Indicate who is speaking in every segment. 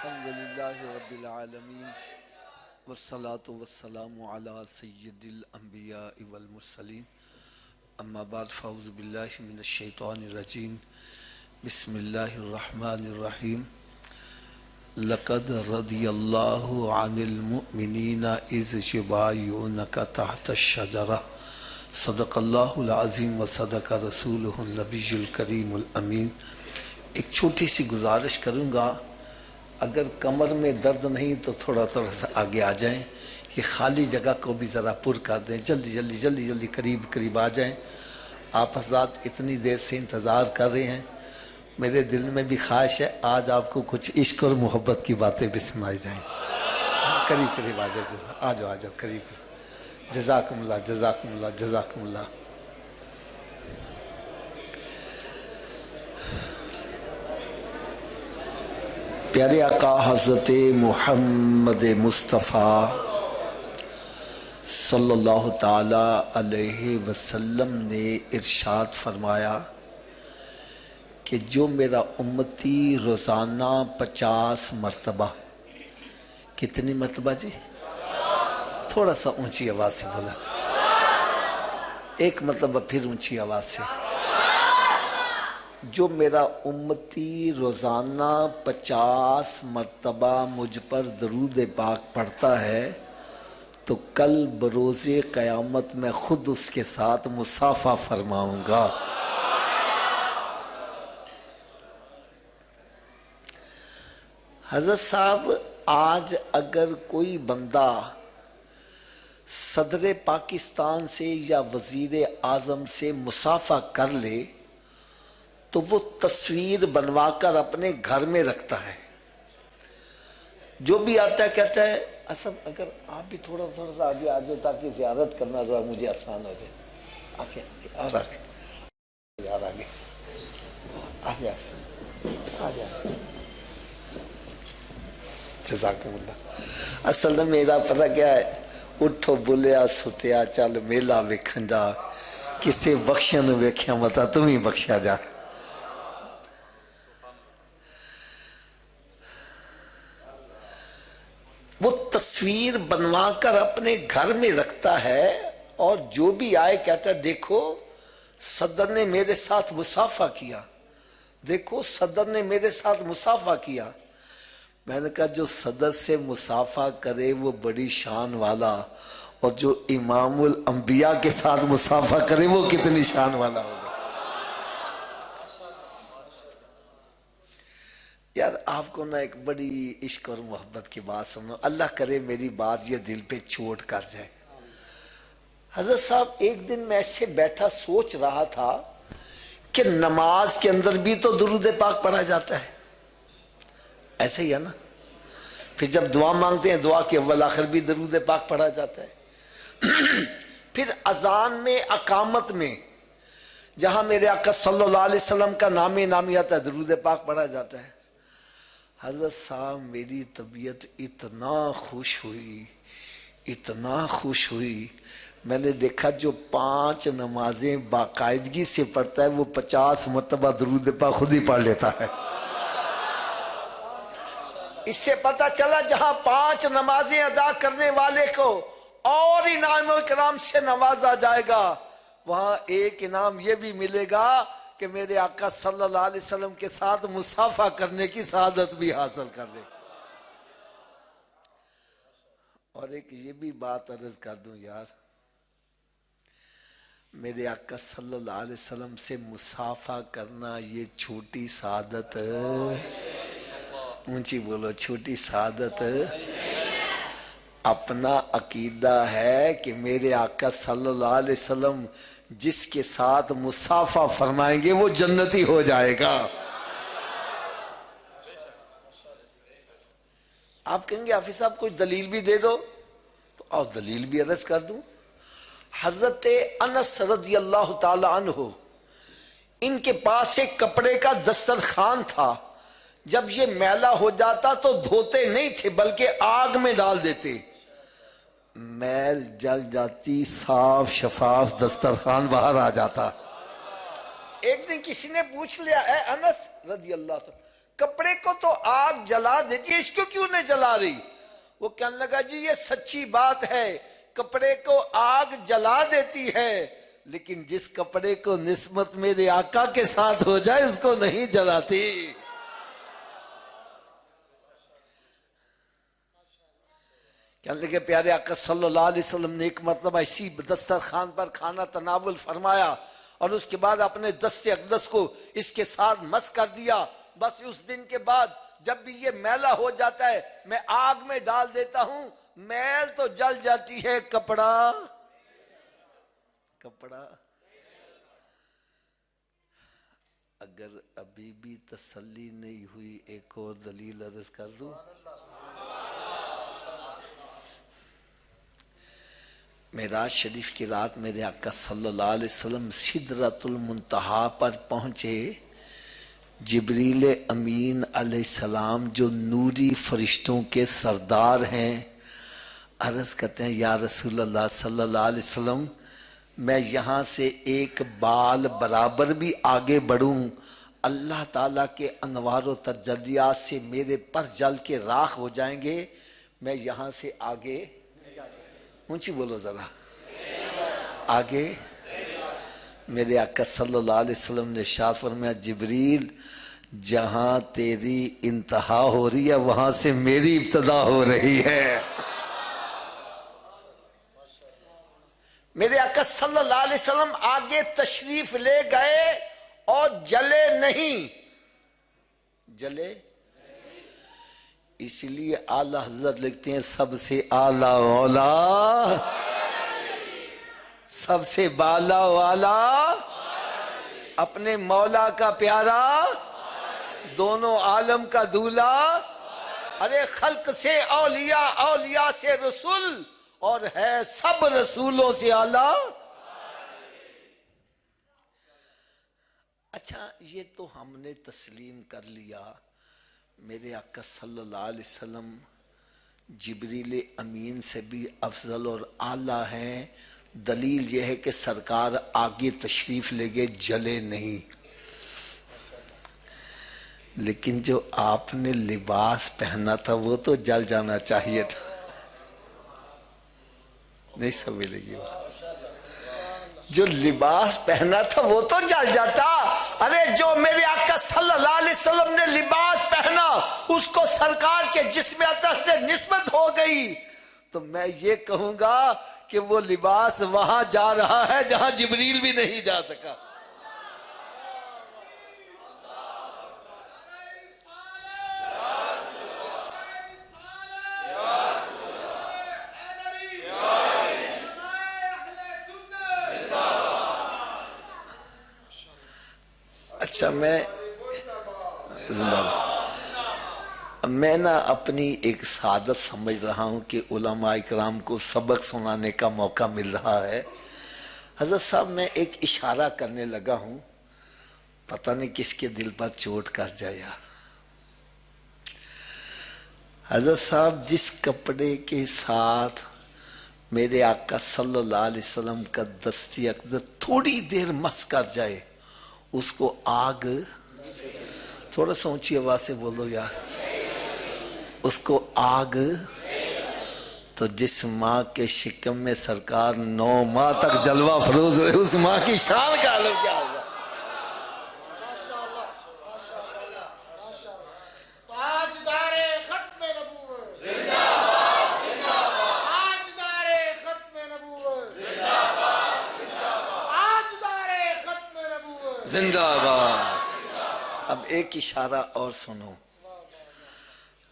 Speaker 1: الحمدللہ رب العالمین والصلاة والسلام علی سید الانبیاء والمرسلین اما بعد فاعوذ باللہ من الشیطان الرجیم بسم اللہ الرحمن الرحیم لقد رضی اللہ عن المؤمنین اذ یبایعونک تحت الشجرہ صدق اللہ العظیم و صدق رسولہ النبی الکریم الامین۔ ایک چھوٹی سی گزارش کروں گا، اگر کمر میں درد نہیں تو تھوڑا سا آگے آ جائیں، یہ خالی جگہ کو بھی ذرا پر کر دیں، جلدی قریب آ جائیں۔ آپ حضرات اتنی دیر سے انتظار کر رہے ہیں، میرے دل میں بھی خواہش ہے آج آپ کو کچھ عشق اور محبت کی باتیں بھی سنائی جائیں۔ قریب آ جاؤ، آ جاؤ قریب۔ جزاکم اللہ۔ پیارے آقا حضرت محمد مصطفیٰ صلی اللہ تعالی علیہ وسلم نے ارشاد فرمایا کہ جو میرا امتی روزانہ 50 مرتبہ، کتنی مرتبہ جی؟ تھوڑا سا اونچی آواز سے بولا، ایک مرتبہ پھر اونچی آواز سے، جو میرا امتی روزانہ 50 مرتبہ مجھ پر درود پاک پڑھتا ہے تو کل بروز قیامت میں خود اس کے ساتھ مصافحہ فرماؤں گا۔ حضرت صاحب، آج اگر کوئی بندہ صدر پاکستان سے یا وزیر اعظم سے مصافحہ کر لے تو وہ تصویر بنوا کر اپنے گھر میں رکھتا ہے، جو بھی آتا ہے کہتا ہے اصل اگر آپ بھی تھوڑا سا آگے آ جائے تاکہ زیارت کرنا ذرا مجھے آسان ہو جائے۔ آگے جزاکم اللہ۔ اصل میں میرا پتہ کیا ہے، اٹھو بلیا ستیا چل میلہ ویکھن جا، کسے بخشن ویکھیا متا تم ہی بخشیا جا۔ وہ تصویر بنوا کر اپنے گھر میں رکھتا ہے اور جو بھی آئے کہتا ہے دیکھو صدر نے میرے ساتھ مصافحہ کیا، دیکھو صدر نے میرے ساتھ مصافحہ کیا۔ میں نے کہا جو صدر سے مصافحہ کرے وہ بڑی شان والا، اور جو امام الانبیاء کے ساتھ مصافحہ کرے وہ کتنی شان والا ہوگا۔ یار آپ کو نا ایک بڑی عشق اور محبت کی بات سنو، اللہ کرے میری بات یہ دل پہ چوٹ کر جائے۔ حضرت صاحب ایک دن میں ایسے بیٹھا سوچ رہا تھا کہ نماز کے اندر بھی تو درود پاک پڑھا جاتا ہے، ایسے ہی ہے نا؟ پھر جب دعا مانگتے ہیں دعا کے اول آخر بھی درود پاک پڑھا جاتا ہے۔ پھر اذان میں، اقامت میں، جہاں میرے آقا صلی اللہ علیہ وسلم کا نامی آتا ہے درود پاک پڑھا جاتا ہے۔ حضرت صاحب میری طبیعت اتنا خوش ہوئی، میں نے دیکھا جو 5 نمازیں باقاعدگی سے پڑھتا ہے وہ 50 مرتبہ درود پاک خود ہی پڑھ لیتا ہے۔ اس سے پتہ چلا جہاں 5 نمازیں ادا کرنے والے کو اور انعام و اکرام سے نوازا جائے گا، وہاں ایک انعام یہ بھی ملے گا کہ میرے آقا صلی اللہ علیہ وسلم کے ساتھ مصافحہ کرنے کی سعادت بھی حاصل کر لے۔ اور ایک یہ بھی بات عرض کر دوں یار، میرے آقا صلی اللہ علیہ وسلم سے مصافحہ کرنا یہ چھوٹی سعادت، اونچی بولو، چھوٹی سعادت۔ اپنا عقیدہ ہے کہ میرے آقا صلی اللہ علیہ وسلم جس کے ساتھ مصافحہ فرمائیں گے وہ جنتی ہو جائے گا۔ آپ کہیں گے حافظ صاحب کوئی دلیل بھی دے دو، تو اور دلیل بھی عرض کر دوں۔ حضرت انس رضی اللہ تعالی عنہ، ان کے پاس ایک کپڑے کا دسترخوان تھا، جب یہ میلا ہو جاتا تو دھوتے نہیں تھے بلکہ آگ میں ڈال دیتے، میل جل جاتی، صاف شفاف دسترخوان باہر آ جاتا۔ ایک دن کسی نے پوچھ لیا اے انس رضی اللہ عنہ، کپڑے کو تو آگ جلا دیتی ہے، اس کو کیوں نہیں جلا رہی؟ وہ کہنے لگا جی یہ سچی بات ہے، کپڑے کو آگ جلا دیتی ہے، لیکن جس کپڑے کو نسبت میرے آقا کے ساتھ ہو جائے اس کو نہیں جلاتی۔ کہنے لگے پیارے آقا صلی اللہ علیہ وسلم نے ایک مرتبہ اسی دسترخوان پر کھانا تناول فرمایا اور اس کے بعد اپنے دست اقدس کو اس کے ساتھ مس کر دیا۔ بس اس دن کے بعد جب بھی یہ میلا ہو جاتا ہے میں آگ میں ڈال دیتا ہوں، میل تو جل جاتی ہے، کپڑا اگر ابھی بھی تسلی نہیں ہوئی ایک اور دلیل عرض کر دوں۔ معراج شریف کی رات میرے آقا صلی اللہ علیہ وسلم سدرۃ المنتہا پر پہنچے، جبریل امین علیہ السلام جو نوری فرشتوں کے سردار ہیں عرض کرتے ہیں یا رسول اللہ صلی اللہ علیہ وسلم میں یہاں سے ایک بال برابر بھی آگے بڑھوں اللہ تعالیٰ کے انوار و تجلیات سے میرے پر جل کے راکھ ہو جائیں گے، میں یہاں سے آگے اونچی بولو ذرا آگے۔ میرے آقا صلی اللہ علیہ وسلم نے ارشاد فرمایا جبریل جہاں تیری انتہا ہو رہی ہے وہاں سے میری ابتدا ہو رہی ہے۔ میرے آقا صلی اللہ علیہ وسلم آگے تشریف لے گئے اور جلے نہیں، اس لیے اعلی حضرت لکھتے ہیں سب سے اعلیٰ اولا، سب سے بالا والا، اپنے مولا کا پیارا، دونوں عالم کا دولہ، ارے خلق سے اولیاء، اولیاء سے رسول، اور ہے سب رسولوں سے اعلیٰ۔ اچھا یہ تو ہم نے تسلیم کر لیا میرے آقا صلی اللہ علیہ وسلم جبریل امین سے بھی افضل اور اعلیٰ ہیں، دلیل یہ ہے کہ سرکار آگے تشریف لے گئے جلے نہیں، لیکن جو آپ نے لباس پہنا تھا وہ تو جل جانا چاہیے تھا، نہیں سمجھ لگی جو لباس پہنا تھا وہ تو جل جاتا۔ ارے جو میرے آقا صلی اللہ علیہ وسلم نے لباس پہنا اس کو سرکار کے جسم اطہر سے نسبت ہو گئی، تو میں یہ کہوں گا کہ وہ لباس وہاں جا رہا ہے جہاں جبریل بھی نہیں جا سکا۔ اچھا میں نا اپنی ایک سعادت سمجھ رہا ہوں کہ علماء اکرام کو سبق سنانے کا موقع مل رہا ہے۔ حضرت صاحب میں ایک اشارہ کرنے لگا ہوں، پتہ نہیں کس کے دل پر چوٹ کر جائے۔ حضرت صاحب جس کپڑے کے ساتھ میرے آقا صلی اللہ علیہ وسلم کا دستی اقدس تھوڑی دیر مس کر جائے اس کو آگ، تھوڑا سا اونچی آواز سے بولو یار، اس کو آگ، تو جس ماں کے شکم میں سرکار 9 ماہ تک جلوہ فروز ہوئے اس ماں کی شان کا علم کیا ہوگا۔ زندہ باد۔ اب ایک اشارہ اور سنو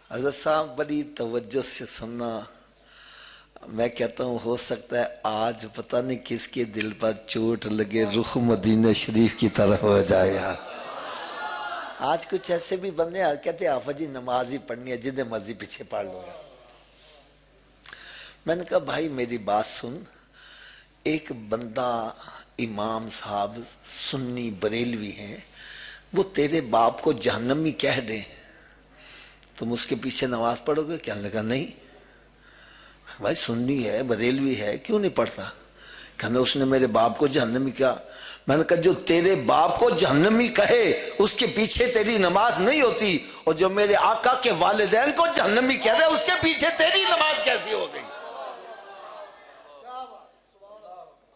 Speaker 1: حضرت صاحب، بڑی توجہ سے سننا، میں کہتا ہوں ہو سکتا ہے آج پتہ نہیں کس کے دل پر چوٹ لگے، رخ مدینہ شریف کی طرف ہو جائے یار۔ آج کچھ ایسے بھی بندے کہتے ہیں آفا جی نماز ہی پڑھنی ہے جتنے مرضی پیچھے پڑھ لو۔ میں نے کہا بھائی میری بات سن، ایک بندہ امام صاحب سنی بریلوی ہیں، وہ تیرے باپ کو جہنمی کہہ دیں، تم اس کے پیچھے نماز پڑھو گے؟ کہنے لگا نہیں بھائی، سنی ہے بریلوی ہے، کیوں نہیں پڑھتا؟ کہنا اس نے میرے باپ کو جہنمی کہا. میں نے کہا جو تیرے باپ کو جہنمی کہے اس کے پیچھے تیری نماز نہیں ہوتی، اور جو میرے آقا کے والدین کو جہنمی کہہ رہے اس کے پیچھے تیری نماز کیسی ہو گئی؟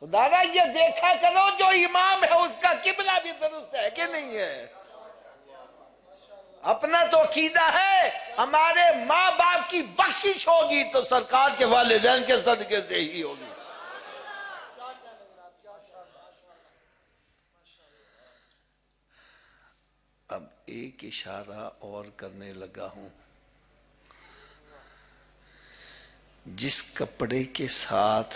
Speaker 1: خدا را یہ دیکھا کرو جو امام ہے اس کا قبلہ بھی درست ہے کہ نہیں ہے. اپنا تو عقیدہ ہے ہمارے ماں باپ کی بخشش ہوگی تو سرکار کے والدین کے صدقے سے ہی ہوگی. اب ایک اشارہ اور کرنے لگا ہوں. جس کپڑے کے ساتھ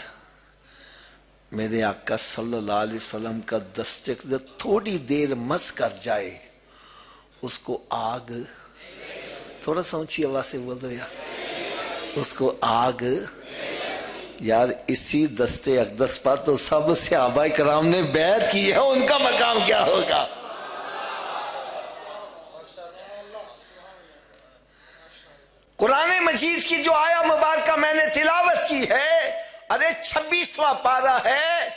Speaker 1: میرے آقا صلی اللہ علیہ وسلم کا دست اقدس تھوڑی دیر مس کر جائے اس کو آگ، تھوڑا سا اونچی آواز سے بول دو یار، اس کو آگ. یار اسی دست اقدس پر تو سب صحابہ کرام نے بیعت کی ہے، ان کا مقام کیا ہوگا؟ قرآن مجید کی جو آیا مبارکہ میں نے تلاوت کی ہے، ارے 26واں پارہ ہے،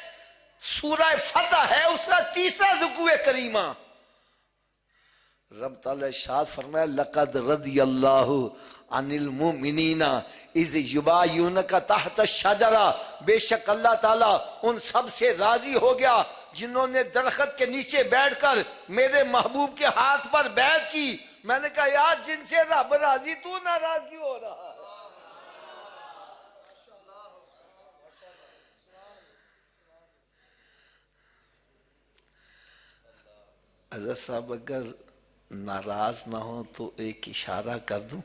Speaker 1: سورہ فتح ہے، اس کا 3واں رکوع کریمہ. رب تعالیٰ ارشاد فرمایا لقد رضی اللہ عن المؤمنین اذ یبایعونک تحت الشجرہ، بے شک اللہ تعالیٰ ان سب سے راضی ہو گیا جنہوں نے درخت کے نیچے بیٹھ کر میرے محبوب کے ہاتھ پر بیعت کی. میں نے کہا یار جن سے رب راضی تو ناراض کیوں ہو رہا ہے؟ حضرت صاحب اگر ناراض نہ ہو تو ایک اشارہ کر دوں.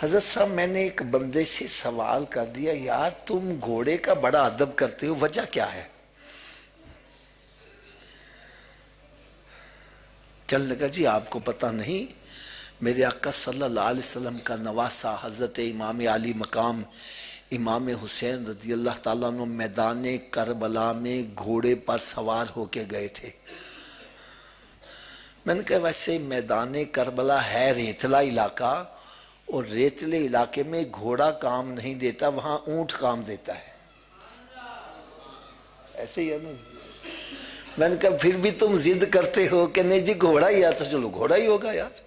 Speaker 1: حضرت صاحب میں نے ایک بندے سے سوال کر دیا یار تم گھوڑے کا بڑا ادب کرتے ہو، وجہ کیا ہے؟ کہنے لگا جی آپ کو پتہ نہیں، میرے آقا صلی اللہ علیہ وسلم کا نواسہ حضرت امام علی مقام امام حسین رضی اللہ تعالیٰ عنہ میدان کربلا میں گھوڑے پر سوار ہو کے گئے تھے. میں نے کہا ویسے میدان کربلا ہے ریتلا علاقہ، اور ریتلے علاقے میں گھوڑا کام نہیں دیتا، وہاں اونٹ کام دیتا ہے، ایسے ہی ہے نا. میں نے کہا پھر بھی تم ضد کرتے ہو کہ نہیں جی گھوڑا ہی ہے تو چلو گھوڑا ہی ہوگا یار.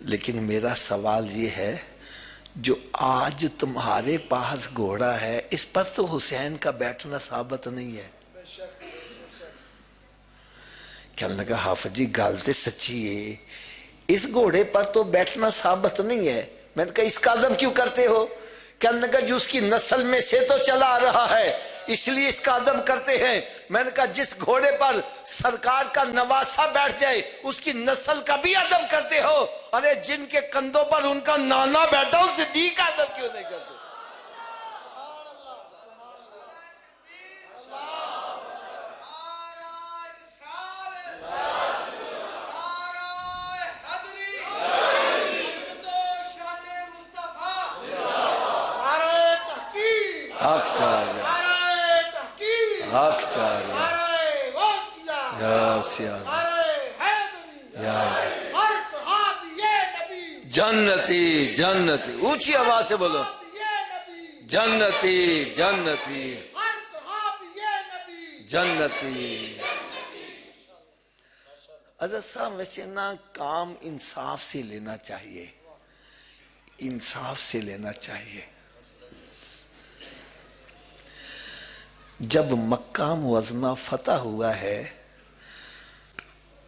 Speaker 1: لیکن میرا سوال یہ ہے جو آج تمہارے پاس گھوڑا ہے اس پر تو حسین کا بیٹھنا ثابت نہیں ہے. کہنے لگا حافظ جی گل تے سچی ہے، اس گھوڑے پر تو بیٹھنا ثابت نہیں ہے. میں نے کہا اس کا ادب کیوں کرتے ہو؟ کہنے لگا جو اس کی نسل میں سے تو چلا آ رہا ہے اس لیے اس کا ادب کرتے ہیں. میں نے کہا جس گھوڑے پر سرکار کا نواسہ بیٹھ جائے اس کی نسل کا بھی ادب کرتے ہو، ارے جن کے کندھوں پر ان کا نانا بیٹھا اس صدیق کا ادب کیوں نہیں کرتے؟ حق چاہیے، حق چاہیے، یا سیاض یا جنتی جنتی، اونچی آواز سے بولو، جنتی جنتی جنتی. حضرت صاحب ویسے نا کام انصاف سے لینا چاہیے، انصاف سے لینا چاہیے. جب مکہ معظمہ فتح ہوا ہے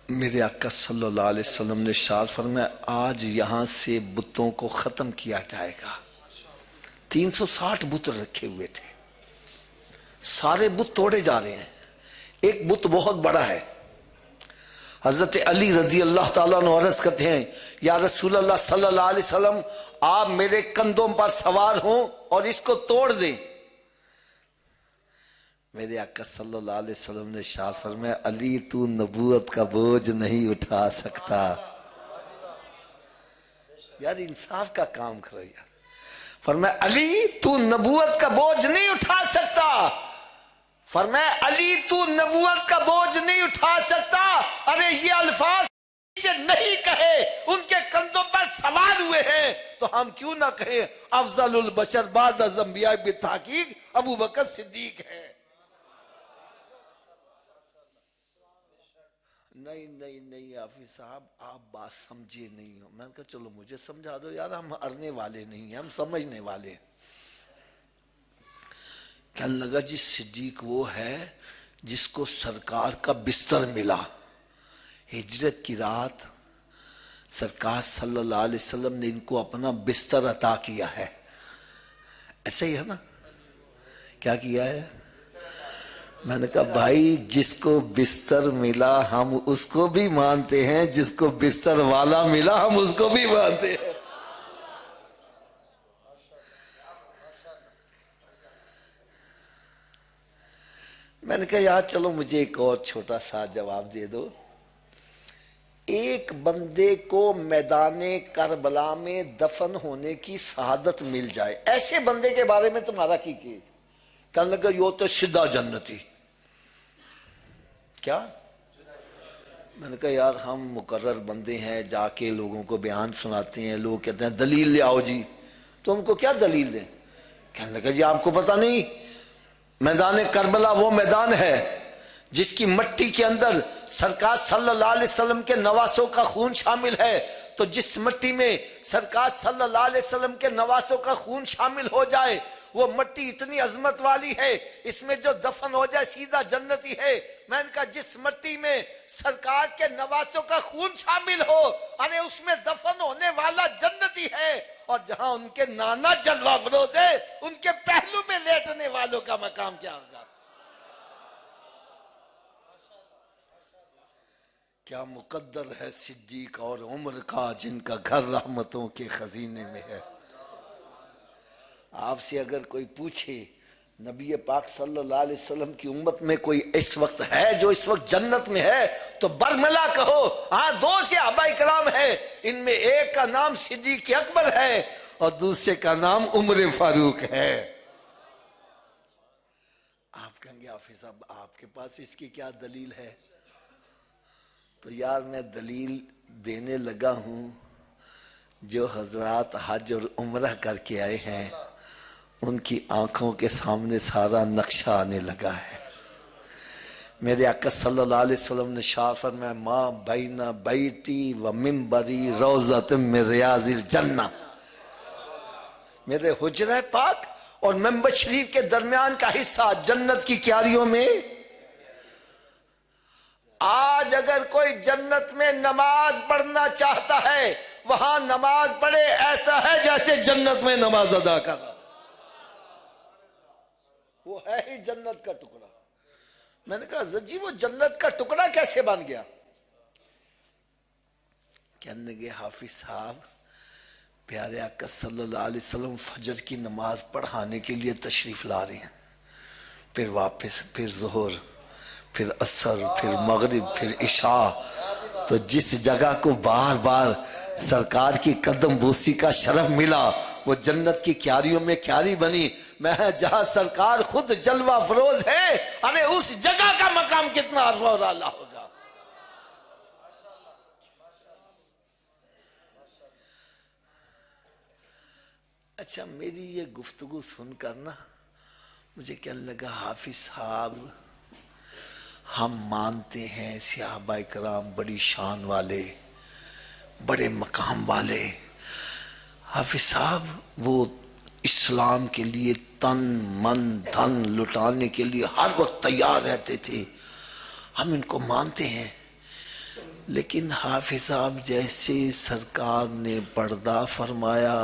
Speaker 1: میرے آقا صلی اللہ علیہ وسلم نے ارشاد فرمایا آج یہاں سے بتوں کو ختم کیا جائے گا. 360 بت رکھے ہوئے تھے، سارے بت توڑے جا رہے ہیں. ایک بت بہت بڑا ہے، حضرت علی رضی اللہ تعالیٰ عنہ عرض کرتے ہیں یا رسول اللہ صلی اللہ علیہ وسلم آپ میرے کندھوں پر سوار ہوں اور اس کو توڑ دیں. میرے آقا صلی اللہ علیہ وسلم نے ارشاد فرمایا علی تو نبوت کا بوجھ نہیں اٹھا سکتا. یار انصاف کا کام کرو یار. فرمایا علی تو نبوت کا بوجھ نہیں اٹھا سکتا، فرمایا علی تو نبوت کا بوجھ نہیں اٹھا سکتا. ارے یہ الفاظ سے نہیں کہے، ان کے کندھوں پر سوار ہوئے ہیں، تو ہم کیوں نہ کہیں افضل البشر بعد از انبیاء بالتحقیق ابو بکر صدیق ہے۔ نہیں حافظ صاحب آپ بات سمجھے نہیں ہو۔ میں نے کہا چلو مجھے سمجھا دو یار، ہم اڑنے والے نہیں ہیں، ہم سمجھنے والے ہیں۔ کہنے لگا جی صدیق وہ ہے جس کو سرکار کا بستر ملا، ہجرت کی رات سرکار صلی اللہ علیہ وسلم نے ان کو اپنا بستر عطا کیا ہے، ایسا ہی ہے نا؟ کیا کیا ہے؟ میں نے کہا بھائی جس کو بستر ملا ہم اس کو بھی مانتے ہیں، جس کو بستر والا ملا ہم اس کو بھی مانتے ہیں۔ میں نے کہا یار چلو مجھے ایک اور چھوٹا سا جواب دے دو۔ ایک بندے کو میدان کربلا میں دفن ہونے کی شہادت مل جائے، ایسے بندے کے بارے میں تمہارا کی کہنے لگا یہ تو سیدھا جنتی۔ کیا؟ میں نے کہا یار ہم مقرر بندے ہیں، جا کے لوگوں کو بیان سناتے ہیں، لوگ کہتے ہیں دلیل لے آؤ جی، تو ہم کو کیا دلیل دیں؟ کہنے لگا جی آپ کو پتہ نہیں میدان کربلا وہ میدان ہے جس کی مٹی کے اندر سرکار صلی اللہ علیہ وسلم کے نواسوں کا خون شامل ہے، تو جس مٹی میں سرکار صلی اللہ علیہ وسلم کے نواسوں کا خون شامل ہو جائے وہ مٹی اتنی عظمت والی ہے، اس میں جو دفن ہو جائے سیدھا جنتی ہے۔ میں نے کہا جس مٹی میں سرکار کے نواسوں کا خون شامل ہو ارے اس میں دفن ہونے والا جنتی ہے، اور جہاں ان کے نانا جلوہ فروز ہے ان کے پہلو میں لیٹنے والوں کا مقام کیا ہوگا؟ کیا مقدر ہے صدیق اور عمر کا جن کا گھر رحمتوں کے خزینے میں ہے۔ آپ سے اگر کوئی پوچھے نبی پاک صلی اللہ علیہ وسلم کی امت میں کوئی اس وقت ہے جو اس وقت جنت میں ہے تو برملا کہو ہاں، دو صحابہ کرام ہیں، ان میں ایک کا نام صدیق اکبر ہے اور دوسرے کا نام عمر فاروق ہے۔ آپ کہیں گے حافظ صاحب آپ کے پاس اس کی کیا دلیل ہے؟ تو یار میں دلیل دینے لگا ہوں، جو حضرات حج اور عمرہ کر کے آئے ہیں ان کی آنکھوں کے سامنے سارا نقشہ آنے لگا ہے۔ میرے آقا صلی اللہ علیہ وسلم نے شاہ فرمایا ماں بین بیتی و منبری روضۃ من ریاض الجنہ، میرے حجرہ پاک اور منبر شریف کے درمیان کا حصہ جنت کی کیاریوں میں۔ آج اگر کوئی جنت میں نماز پڑھنا چاہتا ہے وہاں نماز پڑھے، ایسا ہے جیسے جنت میں نماز ادا کر رہا، وہ ہے ہی جنت کا ٹکڑا۔ میں نے کہا جی وہ جنت کا ٹکڑا کیسے بن گیا؟ کہنے لگے حافظ صاحب پیارے آقا صلی اللہ علیہ وسلم فجر کی نماز پڑھانے کے لیے تشریف لا رہے ہیں، پھر واپس، پھر ظہر، پھر عصر، پھر مغرب، پھر عشاء، تو جس جگہ کو بار بار سرکار کی قدم بوسی کا شرف ملا وہ جنت کی کیاریوں میں کیاری بنی۔ میں جہاں سرکار خود جلوہ فروز ہے ارے اس جگہ کا مقام کتنا عرفہ اور اعلیٰ ہوگا۔ اچھا میری یہ گفتگو سن کر نا مجھے کہنے لگا حافظ صاحب ہم مانتے ہیں صحابہ کرام بڑی شان والے، بڑے مقام والے، حافظ صاحب وہ اسلام کے لیے تن من دھن لٹانے کے لیے ہر وقت تیار رہتے تھے، ہم ان کو مانتے ہیں، لیکن حافظ صاحب جیسے سرکار نے پردہ فرمایا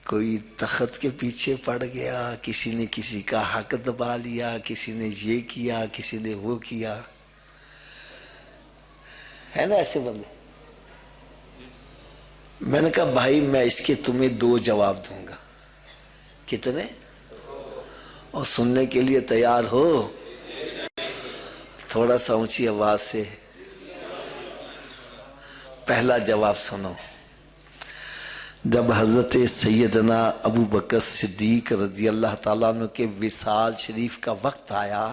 Speaker 1: کوئی تخت کے پیچھے پڑ گیا، کسی نے کسی کا حق دبا لیا، کسی نے یہ کیا، کسی نے وہ کیا، ہے نا ایسے بندے؟ میں نے کہا بھائی میں اس کے تمہیں دو جواب دوں گا، کتنے؟ اور سننے کے لیے تیار ہو؟ تھوڑا سا اونچی آواز سے پہلا جواب سنو۔ جب حضرت سیدنا ابو بکر صدیق رضی اللہ تعالیٰ عنہ کے وصال شریف کا وقت آیا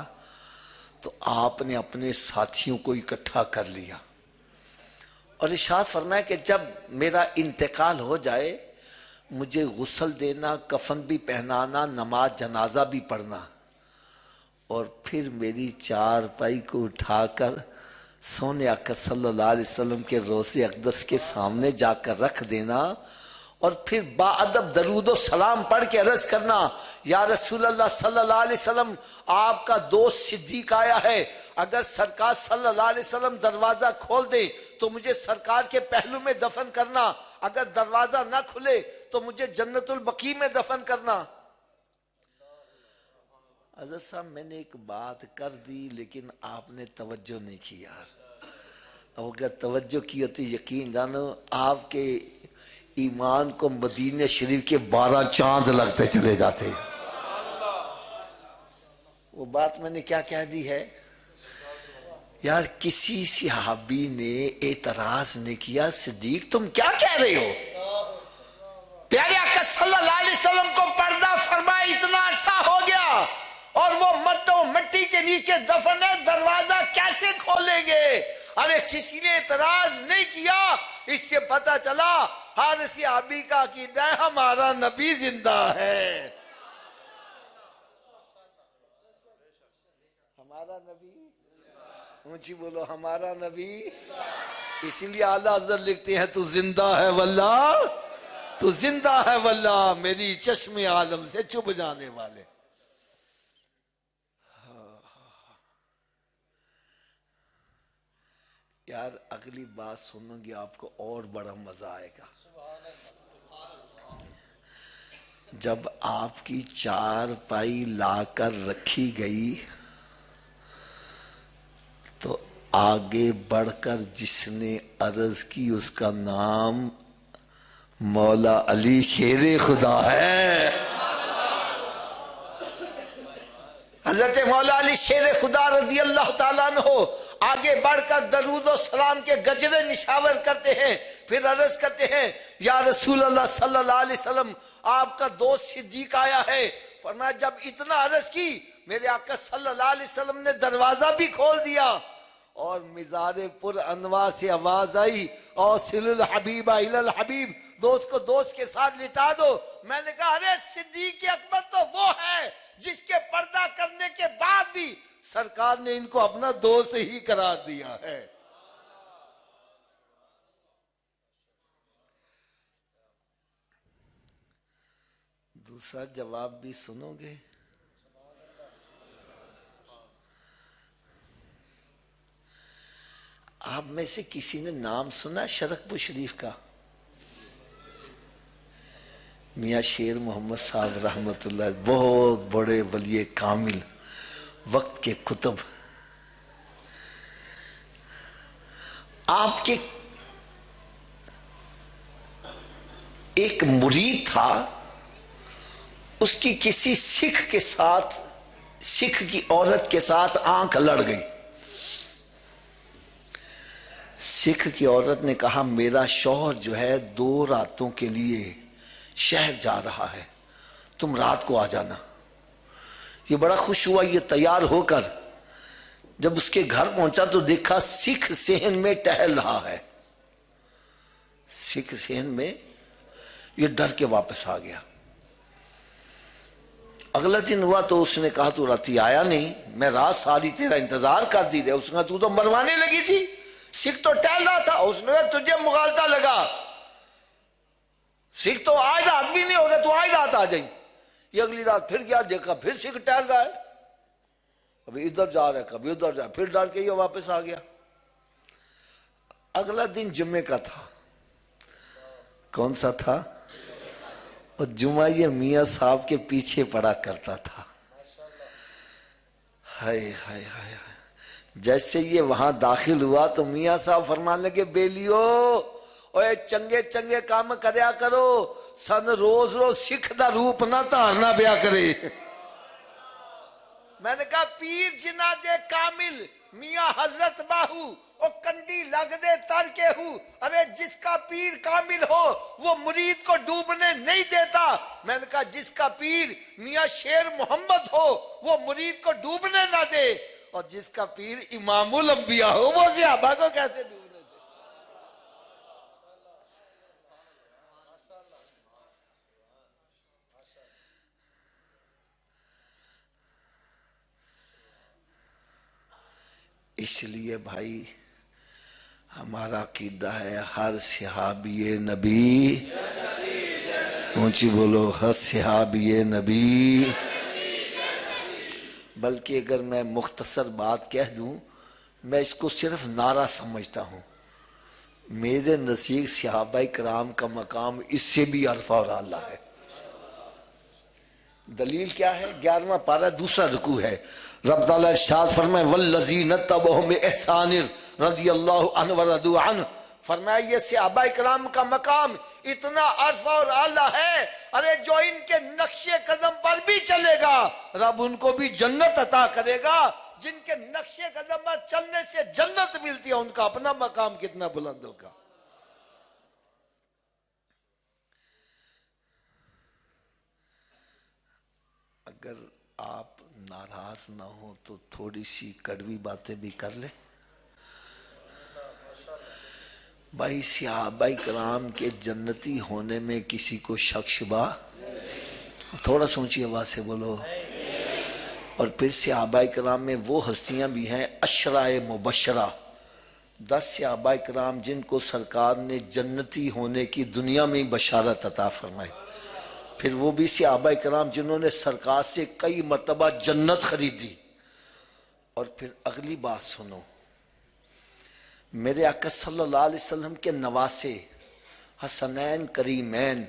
Speaker 1: تو آپ نے اپنے ساتھیوں کو اکٹھا کر لیا، اور ارشاد فرمایا کہ جب میرا انتقال ہو جائے مجھے غسل دینا، کفن بھی پہنانا، نماز جنازہ بھی پڑھنا، اور پھر میری چارپائی کو اٹھا کر سونے آقا صلی اللہ علیہ وسلم کے روضہ اقدس کے سامنے جا کر رکھ دینا، اور پھر باادب درود و سلام پڑھ کے عرض کرنا یا رسول اللہ صلی اللہ علیہ وسلم آپ کا دوست صدیق آیا ہے، اگر سرکار صلی اللہ علیہ وسلم دروازہ کھول دے تو مجھے سرکار کے پہلو میں دفن کرنا، اگر دروازہ نہ کھلے تو مجھے جنت البقیع میں دفن کرنا۔ حضرت صاحب میں نے ایک بات کر دی لیکن آپ نے توجہ نہیں کی یار، اگر توجہ کی ہوتی یقین جانو آپ کے ایمان کو مدینہ شریف کے 12 چاند لگتے چلے جاتے۔ وہ بات میں نے کیا کہہ دی ہے یار، کسی صحابی نے اعتراض نہیں کیا صدیق تم کیا کہہ رہے ہو، پیارے آقا صلی اللہ علیہ وسلم کو پردہ فرمائے اتنا عرصہ ہو گیا اور وہ مٹی کے نیچے دفن ہے، دروازہ کیسے کھولیں گے؟ ارے کسی نے اعتراض نہیں کیا، اس سے پتہ چلا ہر صحابی کا عقیدہ ہے ہمارا نبی زندہ ہے، ہمارا نبی، اونچی بولو ہمارا نبی، اسی لیے اعلیٰ حضرت لکھتے ہیں تو زندہ ہے واللہ، تو زندہ ہے واللہ میری چشم عالم سے چب جانے والے۔ یار اگلی بات سنوں گی آپ کو اور بڑا مزہ آئے گا۔ جب آپ کی چارپائی لا کر رکھی گئی تو آگے بڑھ کر جس نے عرض کی اس کا نام مولا علی شیر خدا ہے۔ حضرت مولا علی شیر خدا رضی اللہ تعالیٰ عنہ آگے بڑھ کر درود و سلام کے گجرے نشاور کرتے ہیں، پھر عرض کرتے ہیں یا رسول اللہ صلی اللہ علیہ وسلم آپ کا دوست صدیق آیا ہے۔ فرمایا جب اتنا عرض کی میرے آقا صلی اللہ علیہ وسلم نے دروازہ بھی کھول دیا اور مزار پر انوار سے آواز آئی اوصل الحبیب الی الحبیب، دوست کو دوست کے ساتھ لٹا دو۔ میں نے کہا ارے صدیق اکبر تو وہ ہے جس کے پردہ کرنے کے بعد بھی سرکار نے ان کو اپنا دوست ہی قرار دیا ہے۔ دوسرا جواب بھی سنو گے؟ آپ میں سے کسی نے نام سنا شرقپور شریف کا؟ میاں شیر محمد صاحب رحمت اللہ، بہت بڑے ولی کامل، وقت کے کتب۔ آپ کے ایک مرید تھا، اس کی کسی سکھ کے ساتھ، سکھ کی عورت کے ساتھ آنکھ لڑ گئی۔ سکھ کی عورت نے کہا میرا شوہر جو ہے 2 راتوں کے لیے شہر جا رہا ہے، تم رات کو آ جانا۔ یہ بڑا خوش ہوا، یہ تیار ہو کر جب اس کے گھر پہنچا تو دیکھا سکھ صحن میں ٹہل رہا ہے۔ سکھ صحن میں یہ ڈر کے واپس آ گیا۔ اگلا دن ہوا تو اس نے کہا تو راتی آیا نہیں، میں رات ساری تیرا انتظار کر دی رہے۔ اس نے کہا تو مروانے لگی تھی، سکھ تو ٹہل رہا تھا۔ اس نے کہا تجھے مغالطہ لگا، سکھ تو آج رات بھی نہیں ہوگا، تو آج رات آ جائیں۔ یہ اگلی رات پھر گیا، دیکھا پھر سکھ ٹہل رہا ہے، کبھی ادھر جا رہا ہے کبھی ادھر جا رہا ہے، پھر ڈر کے یہ واپس آ گیا۔ اگلا دن جمعے کا تھا۔ کون سا تھا؟ اور جمعہ یہ میاں صاحب کے پیچھے پڑا کرتا تھا۔ ہائے ہائے ہائے، جیسے یہ وہاں داخل ہوا تو میاں صاحب فرمان لگے بیلیو اوے چنگے چنگے کام کریا کرو، سن روز روز سکھ دا روپ نہ دھارنا پیا کرے۔ میں نے کہا پیر جنہ دے کامل میاں حضرت باہو او کنڈی لگ دے تر کے ہو۔ ارے جس کا پیر کامل ہو وہ مرید کو ڈوبنے نہیں دیتا۔ میں نے کہا جس کا پیر میاں شیر محمد ہو وہ مرید کو ڈوبنے نہ دے، اور جس کا پیر امام الانبیاء ہو وہ صحابہ کو کیسے ڈوبنے دے؟ اس لیے بھائی ہمارا عقیدہ ہے ہر صحابی نبی، اونچی بولو، ہر صحابی نبی۔ بلکہ اگر میں مختصر بات کہہ دوں، میں اس کو صرف نعرہ سمجھتا ہوں، میرے نزدیک صحابہ کرام کا مقام اس سے بھی عرفہ اور اعلیٰ ہے۔ دلیل کیا ہے؟ 11واں پارہ دوسرا رکوع ہے، رب تعالیٰ ارشاد فرمائے والذین اتبعوہم بإحسان رضی اللہ عنہ ورضوا عنہ، فرمایا یہ صحابہ کرام کا مقام اتنا عرفہ اور اعلیٰ ہے، ارے جو ان کے نقش قدم پر بھی چلے گا رب ان کو بھی جنت عطا کرے گا۔ جن کے نقش قدم پر چلنے سے جنت ملتی ہے ان کا اپنا مقام کتنا بلند ہوگا۔ اگر آپ ناراض نہ ہو تو تھوڑی سی کڑوی باتیں بھی کر لیں۔ بھائی صحابہ کرام کے جنتی ہونے میں کسی کو شک شبہ؟ تھوڑا سوچی آواز سے بولو۔ اور پھر صحابہ کرام میں وہ ہستیاں بھی ہیں عشرہ مبشرہ، 10 صحابہ کرام جن کو سرکار نے جنتی ہونے کی دنیا میں بشارت عطا فرمائی، پھر وہ بھی صحابہ کرام جنہوں نے سرکار سے کئی مرتبہ جنت خریدی۔ اور پھر اگلی بات سنو، میرے آقا صلی اللہ علیہ وسلم کے نواسے حسنین کریمین،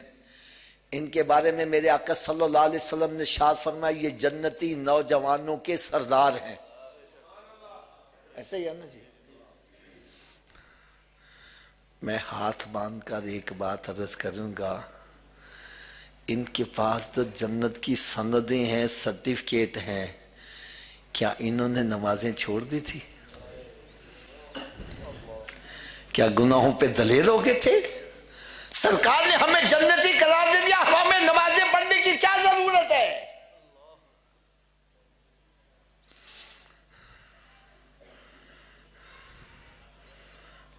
Speaker 1: ان کے بارے میں میرے آقا صلی اللہ علیہ وسلم نے ارشاد فرمایا یہ جنتی نوجوانوں کے سردار ہیں۔ ایسے ہی ہے نا جی؟ میں ہاتھ باندھ کر ایک بات عرض کروں گا، ان کے پاس تو جنت کی سندیں ہیں، سرٹیفکیٹ ہیں، کیا انہوں نے نمازیں چھوڑ دی تھی؟ کیا گناہوں پہ دلیر ہو گئے تھے؟ سرکار نے ہمیں جنتی قرار دے دیا، ہمیں نمازیں پڑھنے کی کیا ضرورت ہے؟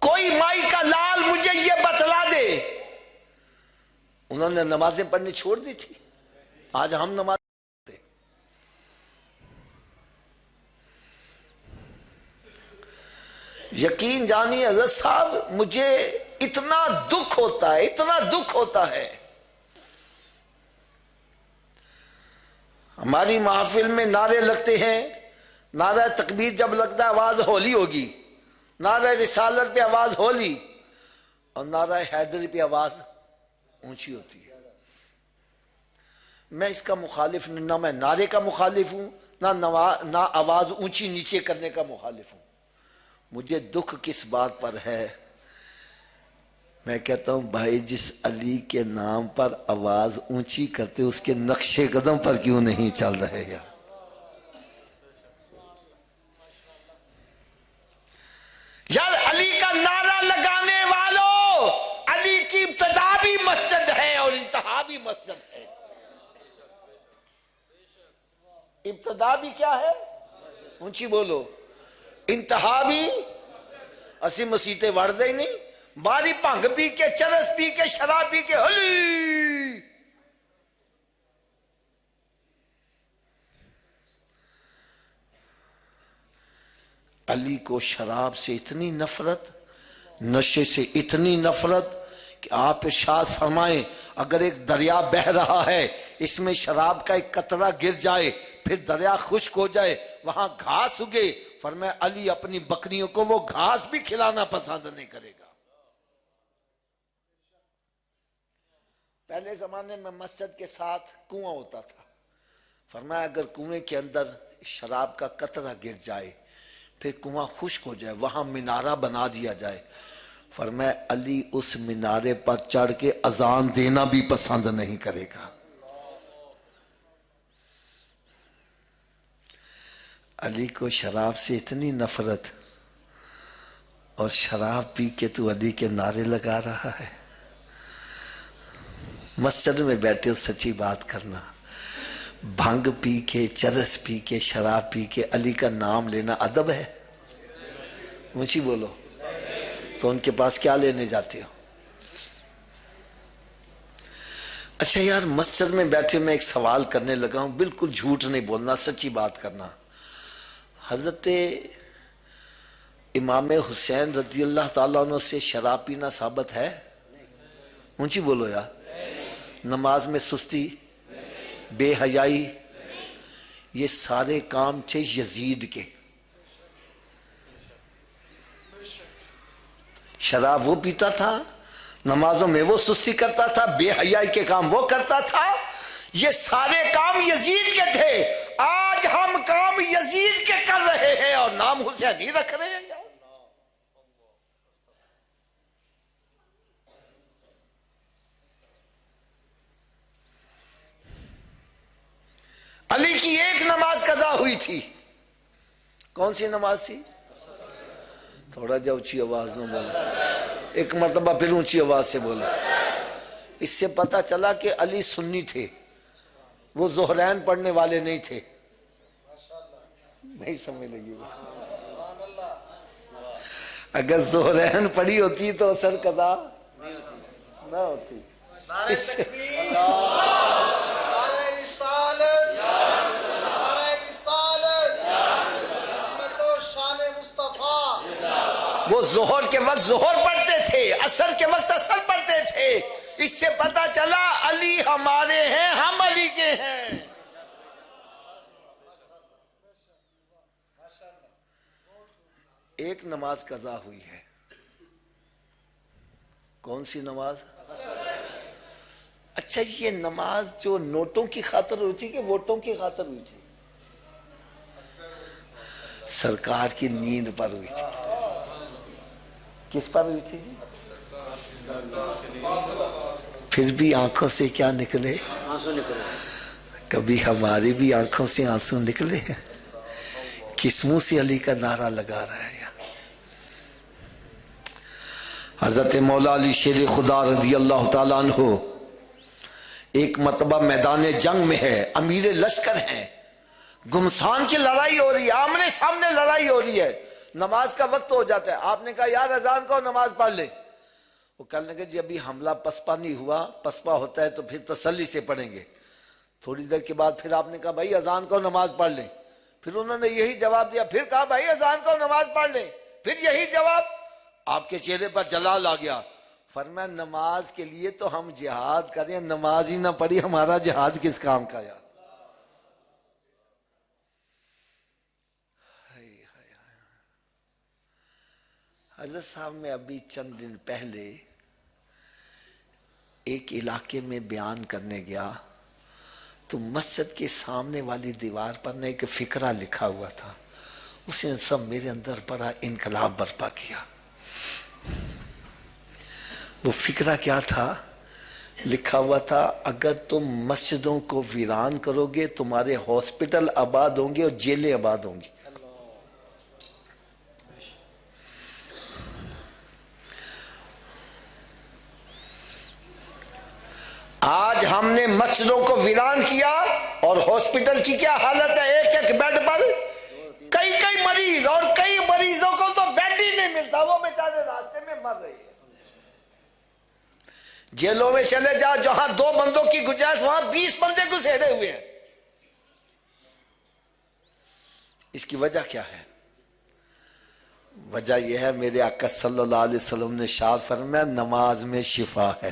Speaker 1: کوئی مائی کا لال مجھے یہ بتلا دے انہوں نے نمازیں پڑھنی چھوڑ دی تھی؟ آج ہم نماز پڑھتے۔ یقین جانی حضرت صاحب مجھے اتنا دکھ ہوتا ہے، اتنا دکھ ہوتا ہے۔ ہماری محفل میں نعرے لگتے ہیں، نعرہ تکبیر جب لگتا ہے آواز ہولی ہوگی، نعرہ رسالت پہ آواز ہولی، اور نعرہ حیدری پہ آواز اونچی ہوتی ہے۔ میں اس کا مخالف نہیں، نہ میں نعرے کا مخالف ہوں، نہ آواز اونچی نیچے کرنے کا مخالف ہوں۔ مجھے دکھ کس بات پر ہے؟ میں کہتا ہوں بھائی جس علی کے نام پر آواز اونچی کرتے اس کے نقش قدم پر کیوں نہیں چل رہے گا؟ یار علی کا نعرہ لگانے والوں، علی کی ابتدا بھی مسجد ہے اور انتہا بھی مسجد ہے۔ ابتدا بھی کیا ہے؟ اونچی بولو۔ انتہا بھی؟ اسی مسیطے وردے ہی نہیں، باری بھنگ پی کے، چرس پی کے، شراب پی کے ہلی۔ علی کو شراب سے اتنی نفرت، نشے سے اتنی نفرت کہ آپ ارشاد فرمائیں اگر ایک دریا بہہ رہا ہے، اس میں شراب کا ایک قطرہ گر جائے، پھر دریا خشک ہو جائے، وہاں گھاس اگے، فرمایا علی اپنی بکریوں کو وہ گھاس بھی کھلانا پسند نہیں کرے گا۔ پہلے زمانے میں مسجد کے ساتھ کنواں ہوتا تھا، فرمایا اگر کنویں کے اندر شراب کا قطرہ گر جائے، پھر کنواں خشک ہو جائے، وہاں منارہ بنا دیا جائے، فرمایا علی اس منارے پر چڑھ کے اذان دینا بھی پسند نہیں کرے گا۔ علی کو شراب سے اتنی نفرت، اور شراب پی کے تو علی کے نعرے لگا رہا ہے۔ مسجد میں بیٹھے سچی بات کرنا، بھنگ پی کے، چرس پی کے، شراب پی کے علی کا نام لینا ادب ہے؟ مجھے بولو، تو ان کے پاس کیا لینے جاتے ہو؟ اچھا یار مسجد میں بیٹھے میں ایک سوال کرنے لگا ہوں، بالکل جھوٹ نہیں بولنا، سچی بات کرنا۔ حضرت امام حسین رضی اللہ تعالیٰ عنہ سے شراب پینا ثابت ہے؟ اونچی بولو یا نماز میں سستی، بے حیائی، یہ سارے کام تھے یزید کے. شراب وہ پیتا تھا، نمازوں میں وہ سستی کرتا تھا، بے حیائی کے کام وہ کرتا تھا. یہ سارے کام یزید کے تھے. آج ہم کام یزید کے کر رہے ہیں اور نام حسین ہی رکھ رہے ہیں. علی کی ایک نماز قضا ہوئی تھی. کون سی نماز تھی؟ تھوڑا جا اونچی آواز نہ بولا، ایک مرتبہ پھر اونچی آواز سے بولا. اس سے پتا چلا کہ علی سنی تھے، وہ ظہرین پڑھنے والے نہیں تھے. نہیں سمجھ لگی. اگر ظہرین پڑھی ہوتی تو اثر قضا نہ ہوتی. اس سے وہ ظہر کے وقت ظہر پڑھتے تھے، عصر کے وقت عصر پڑھتے تھے. اس سے پتا چلا علی ہمارے ہیں، ہم علی کے ہیں. ایک نماز قضا ہوئی ہے. کون سی نماز؟ اچھا، یہ نماز جو نوٹوں کی خاطر ہوئی تھی کہ ووٹوں کی خاطر ہوئی تھی؟ سرکار کی نیند پر ہوئی تھی. کس پر ہوئی تھی؟ پھر بھی آنکھوں سے کیا نکلے؟ کبھی ہماری بھی آنکھوں سے آنسو نکلے ہیں. کس منہ سے علی کا نعرہ لگا رہا ہے؟ حضرت مولا علی شیر خدا رضی اللہ تعالیٰ عنہ ایک مرتبہ میدان جنگ میں ہے، امیر لشکر ہیں، گمسان کی لڑائی ہو رہی ہے، آمنے سامنے لڑائی ہو رہی ہے. نماز کا وقت ہو جاتا ہے. آپ نے کہا یار اذان کو نماز پڑھ لیں. وہ کہنے لگے جی ابھی حملہ پسپا نہیں ہوا، پسپا ہوتا ہے تو پھر تسلی سے پڑھیں گے. تھوڑی دیر کے بعد پھر آپ نے کہا بھائی اذان کو نماز پڑھ لیں. پھر انہوں نے یہی جواب دیا. پھر کہا بھائی اذان کو نماز پڑھ لیں. پھر یہی جواب. آپ کے چہرے پر جلال آ گیا. فرمایا نماز کے لیے تو ہم جہاد کریں، نماز ہی نہ پڑھی ہمارا جہاد کس کام کا یار. حضرت صاحب میں ابھی چند دن پہلے ایک علاقے میں بیان کرنے گیا تو مسجد کے سامنے والی دیوار پر نے ایک فقرہ لکھا ہوا تھا. اس نے سب میرے اندر بڑا انقلاب برپا کیا. وہ فقرہ کیا تھا؟ لکھا ہوا تھا اگر تم مسجدوں کو ویران کرو گے تمہارے ہاسپٹل آباد ہوں گے اور جیلیں آباد ہوں گی. آج ہم نے مسجدوں کو ویران کیا اور ہاسپٹل کی کیا حالت ہے؟ ایک ایک بیڈ پر کئی کئی مریض، اور کئی مریضوں کو تو بیڈ ہی نہیں ملتا، وہ بیچارے راستے میں مر رہے ہیں. جیلوں میں چلے جاؤ جہاں 2 بندوں کی گنجائش وہاں 20 بندے گھسیڑے ہوئے ہیں. اس کی وجہ کیا ہے؟ وجہ یہ ہے میرے آقا صلی اللہ علیہ وسلم نے ارشاد فرمایا نماز میں شفا ہے.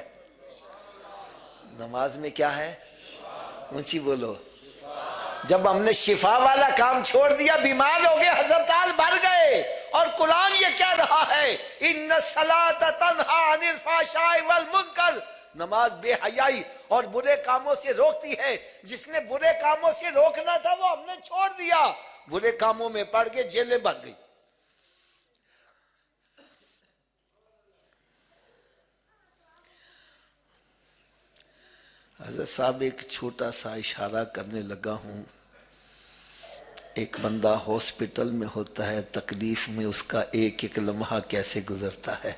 Speaker 1: نماز میں کیا ہے؟ اونچی بولو. جب ہم نے شفا والا کام چھوڑ دیا، بیمار ہو گئے، ہسپتال بھر گئے. اور قرآن یہ کہہ رہا ہے ان الصلاۃ تنہی عن الفحشاء والمنکر، نماز بے حیائی اور برے کاموں سے روکتی ہے. جس نے برے کاموں سے روکنا تھا وہ ہم نے چھوڑ دیا، برے کاموں میں پڑ کے جیلیں بھر گئی. حضرت صاحب ایک چھوٹا سا اشارہ کرنے لگا ہوں. ایک بندہ ہاسپٹل میں ہوتا ہے، تکلیف میں اس کا ایک ایک لمحہ کیسے گزرتا ہے.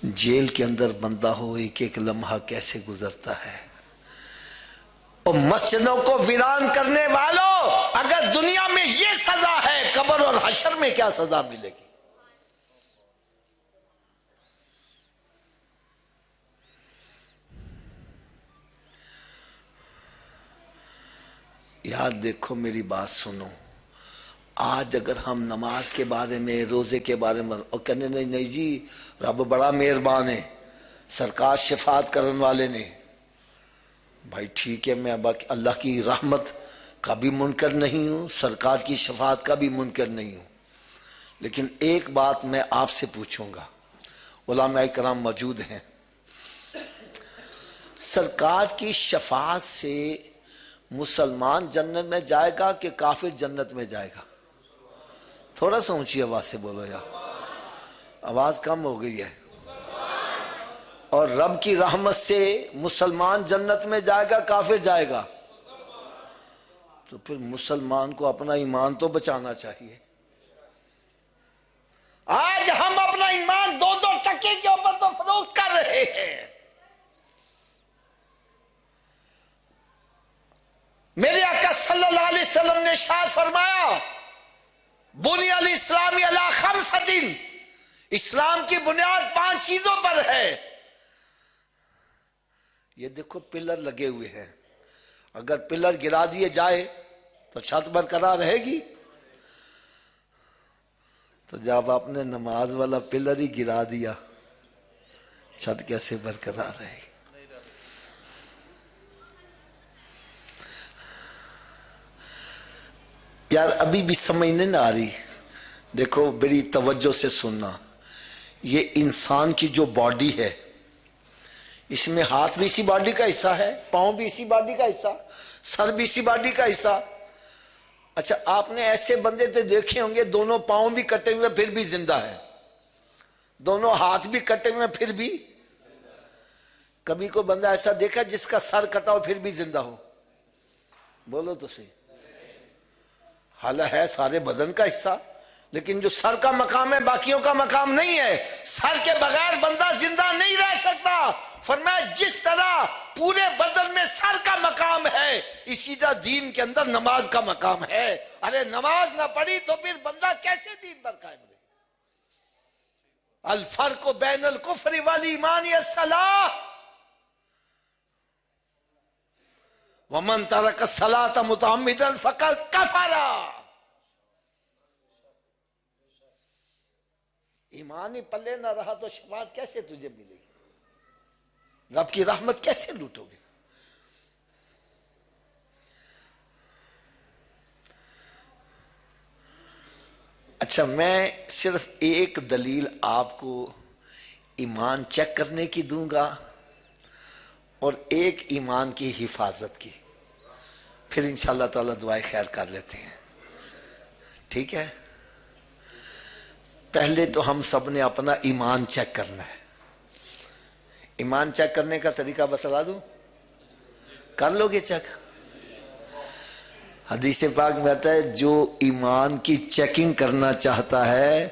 Speaker 1: جیل کے اندر بندہ ہو، ایک ایک لمحہ کیسے گزرتا ہے. اور مسجدوں کو ویران کرنے والوں، اگر دنیا میں یہ سزا ہے، قبر اور حشر میں کیا سزا ملے گی؟ یار دیکھو میری بات سنو. آج اگر ہم نماز کے بارے میں، روزے کے بارے میں اور کہنے نہیں جی رب بڑا مہربان ہے، سرکار شفاعت کرن والے نے، بھائی ٹھیک ہے، میں اب اللہ کی رحمت کا بھی منکر نہیں ہوں، سرکار کی شفاعت کا بھی منکر نہیں ہوں، لیکن ایک بات میں آپ سے پوچھوں گا، علماء کرام موجود ہیں، سرکار کی شفاعت سے مسلمان جنت میں جائے گا کہ کافر جنت میں جائے گا؟ تھوڑا سا اونچی آواز سے بولو یار، آواز کم ہو گئی ہے۔ اور رب کی رحمت سے مسلمان جنت میں جائے گا کافر جائے گا؟ تو پھر مسلمان کو اپنا ایمان تو بچانا چاہیے۔ آج ہم اپنا ایمان 2-2 کے اوپر تو فروخت کر رہے ہیں۔ میرے آقا صلی اللہ علیہ وسلم نے ارشاد فرمایا بنی الاسلام علی 5، اسلام کی بنیاد 5 چیزوں پر ہے۔ یہ دیکھو پلر لگے ہوئے ہیں، اگر پلر گرا دیے جائے تو چھت برقرار رہے گی؟ تو جب آپ نے نماز والا پلر ہی گرا دیا، چھت کیسے برقرار رہے گی؟ یار ابھی بھی سمجھ نہیں آ رہی، دیکھو بڑی توجہ سے سننا، یہ انسان کی جو باڈی ہے، اس میں ہاتھ بھی اسی باڈی کا حصہ ہے، پاؤں بھی اسی باڈی کا حصہ، سر بھی اسی باڈی کا حصہ۔ اچھا آپ نے ایسے بندے تو دیکھے ہوں گے دونوں پاؤں بھی کٹے ہوئے پھر بھی زندہ ہے، دونوں ہاتھ بھی کٹے ہوئے پھر بھی؟ کبھی کوئی بندہ ایسا دیکھا جس کا سر کٹا ہو پھر بھی زندہ ہو؟ بولو تو صحیح۔ حالہ ہے سارے بدن کا حصہ، لیکن جو سر کا مقام ہے باقیوں کا مقام نہیں ہے۔ سر کے بغیر بندہ زندہ نہیں رہ سکتا۔ فرمایا جس طرح پورے بدن میں سر کا مقام ہے، اسی طرح دین کے اندر نماز کا مقام ہے۔ ارے نماز نہ پڑھی تو پھر بندہ کیسے دین پر قائم رہے؟ الفرق بین الکفر والایمان الصلاۃ ومن ترک الصلاۃ متعمدا فقد کفر۔ ایمان ہی پلے نہ رہا تو شفاعت کیسے تجھے ملے گی؟ رب کی رحمت کیسے لوٹو گے؟ اچھا میں صرف ایک دلیل آپ کو ایمان چیک کرنے کی دوں گا اور ایک ایمان کی حفاظت کی، پھر انشاءاللہ تعالیٰ دعائے خیر کر لیتے ہیں، ٹھیک ہے؟ پہلے تو ہم سب نے اپنا ایمان چیک کرنا ہے۔ ایمان چیک کرنے کا طریقہ بتلا دوں؟ کر لو گے چیک؟ حدیث پاک میں آتا ہے جو ایمان کی چیکنگ کرنا چاہتا ہے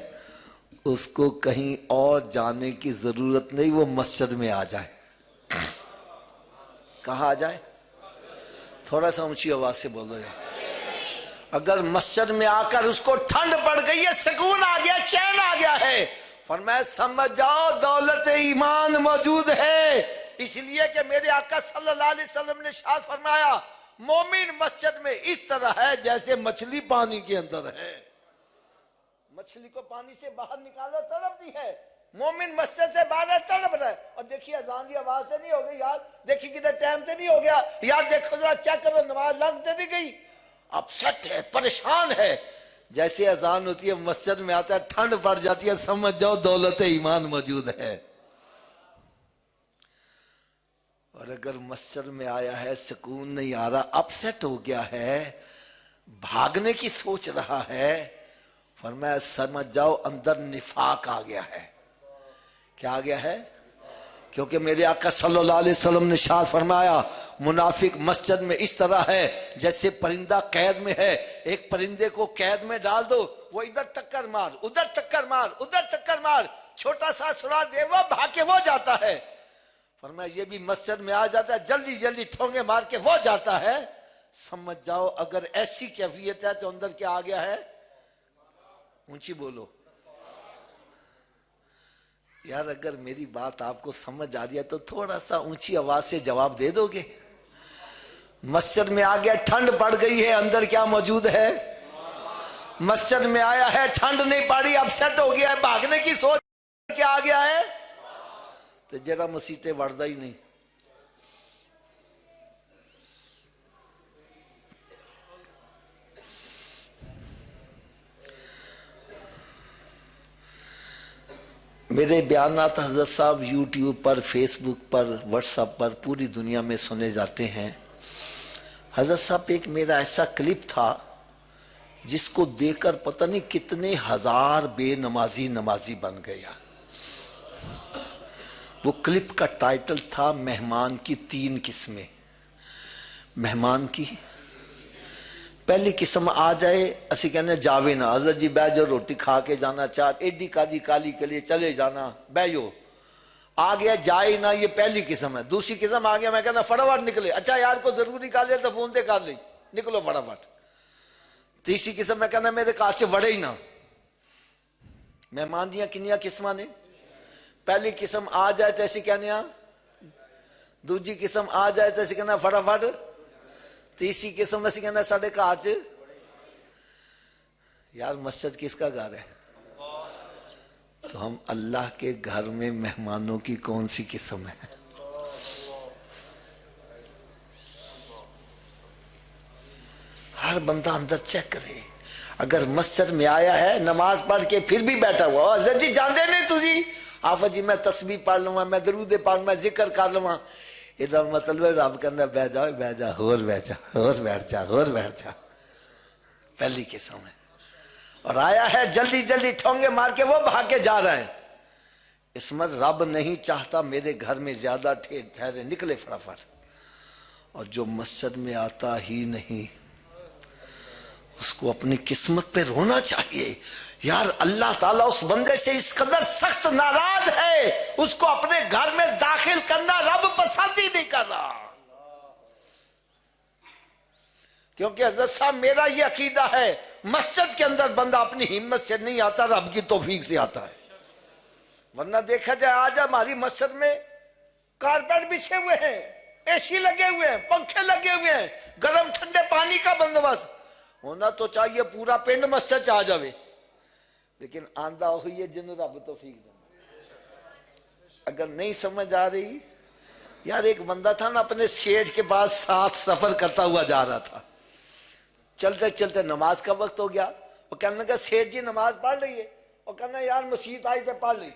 Speaker 1: اس کو کہیں اور جانے کی ضرورت نہیں، وہ مسجد میں آ جائے۔ کہاں آ جائے؟ تھوڑا سا اونچی آواز سے بولو یار۔ اگر مسجد میں آ کر اس کو ٹھنڈ پڑ گئی ہے، سکون آ گیا، چین آ گیا ہے، فرمایا سمجھ جاؤ دولت ایمان موجود ہے۔ اس لیے کہ میرے آقا صلی اللہ علیہ وسلم نے ارشاد فرمایا مومن مسجد میں اس طرح ہے جیسے مچھلی پانی کے اندر ہے۔ مچھلی کو پانی سے باہر نکالو تڑپتی ہے، مومن مسجد سے باہر تڑپ رہا ہے۔ اور دیکھیے اذان کی آواز سے نہیں ہو گئی یار، دیکھیے کتنے ٹائم سے نہیں ہو گیا یار، دیکھو ذرا چیک کرو نماز لگ تو نہیں گئی، اپسٹ ہے، پریشان ہے۔ جیسے اذان ہوتی ہے مسجد میں آتا ہے ٹھنڈ پڑ جاتی ہے، سمجھ جاؤ دولت ایمان موجود ہے۔ اور اگر مسجد میں آیا ہے سکون نہیں آ رہا، اپسٹ ہو گیا ہے، بھاگنے کی سوچ رہا ہے، فرمایا سمجھ جاؤ اندر نفاق آ گیا ہے۔ کیا آ گیا ہے؟ کیونکہ میرے آقا صلی اللہ علیہ وسلم نے ارشاد فرمایا منافق مسجد میں اس طرح ہے جیسے پرندہ قید میں ہے، ایک پرندے کو قید میں ڈال دو، وہ ادھر ٹکر مار ادھر ٹکر مار ادھر ٹکر مار، چھوٹا سا سراغ دے وہ بھاگ کے وہ جاتا ہے۔ فرمایا یہ بھی مسجد میں آ جاتا ہے، جلدی جلدی ٹھونگے مار کے وہ جاتا ہے۔ سمجھ جاؤ اگر ایسی کیفیت ہے تو اندر کیا آ گیا ہے؟ اونچی بولو یار، اگر میری بات آپ کو سمجھ آ رہی ہے تو تھوڑا سا اونچی آواز سے جواب دے دو گے؟ مسجد میں آ گیا، ٹھنڈ پڑ گئی ہے، اندر کیا موجود ہے؟ مسجد میں آیا ہے، ٹھنڈ نہیں پڑی، اب سیٹ ہو گیا ہے، بھاگنے کی سوچ کیا آ گیا ہے تو جڑا مسیطے وردہ ہی نہیں. میرے بیانات حضرت صاحب یوٹیوب پر، فیس بک پر، واٹس ایپ پر پوری دنیا میں سنے جاتے ہیں. حضرت صاحب ایک میرا ایسا کلپ تھا جس کو دیکھ کر پتہ نہیں کتنے ہزار بے نمازی بن گیا. وہ کلپ کا ٹائٹل تھا مہمان کی 3 قسمیں. مہمان کی پہلی قسم آ جائے اسی کہنے جاوے نا، حضرت جی بیٹھ جاؤ روٹی کھا کے جانا، چاہ ایڈی کادی کالی کے لیے چلے جانا، بیٹھو. آ گیا جائے نا، یہ پہلی قسم ہے. دوسری قسم آ گیا میں کہنا فٹافٹ نکلے، اچھا یار کو ضروری کر لیا تو فون تے کر لیں، نکلو فٹافٹ. تیسری قسم میں کہنا میرے کاچ وڑے ہی نہ. مہمان دیاں کنیاں قسمہ نے؟ پہلی قسم آ جائے تو ایسی کہنے آ، دوسری قسم آ جائے تو ایسی کہنا فٹافٹ، تیسری قسم ایسی کہنا ساڑھے کاچ. یار مسجد کس کا گھر ہے؟ تو ہم اللہ کے گھر میں مہمانوں کی کون سی قسم ہے؟ ہر بندہ اندر چیک کرے. اگر مسجد میں آیا ہے نماز پڑھ کے پھر بھی بیٹھا ہوا، حضرت جی جاندے نہیں تجھی، آفت جی میں تسبیح پڑھ لوں، میں درود پڑھ، میں ذکر کر لوں، ادھر مطلب رب کرنا بیٹھ جاؤ بیٹھ جا، اور بیٹھ جا، اور بیٹھ جا، اور بیٹھ جا. پہلی قسم ہے. اور آیا ہے جلدی جلدی ٹھونگے مار کے وہ بھاگ کے جا رہا ہے. اس میں رب نہیں چاہتا میرے گھر میں زیادہ ٹھہرے، نکلے فٹافٹ. اور جو مسجد میں آتا ہی نہیں اس کو اپنی قسمت پہ رونا چاہیے. یار اللہ تعالیٰ اس بندے سے اس قدر سخت ناراض ہے، اس کو اپنے گھر میں داخل کرنا رب پسند ہی نہیں کر رہا. کیونکہ حضرت صاحب میرا یہ عقیدہ ہے مسجد کے اندر بندہ اپنی ہمت سے نہیں آتا، رب کی توفیق سے آتا ہے. ورنہ دیکھا جائے آج ہماری مسجد میں کارپیٹ بچھے ہوئے ہیں، اے سی لگے ہوئے ہیں، پنکھے لگے ہوئے ہیں، گرم ٹھنڈے پانی کا بندوبست ہونا تو چاہیے، پورا پنڈ مسجد آ جاوے، لیکن آندہ ہوئی ہے جن رب توفیق دے. اگر نہیں سمجھ آ رہی، یار ایک بندہ تھا نا اپنے سیٹھ کے پاس ساتھ سفر کرتا ہوا جا رہا تھا. چلتے چلتے نماز کا وقت ہو گیا. وہ کہنے لگا سیٹھ جی نماز پڑھ رہی ہے؟ وہ کہنا یار مسجد آئی تھے پڑھ لی.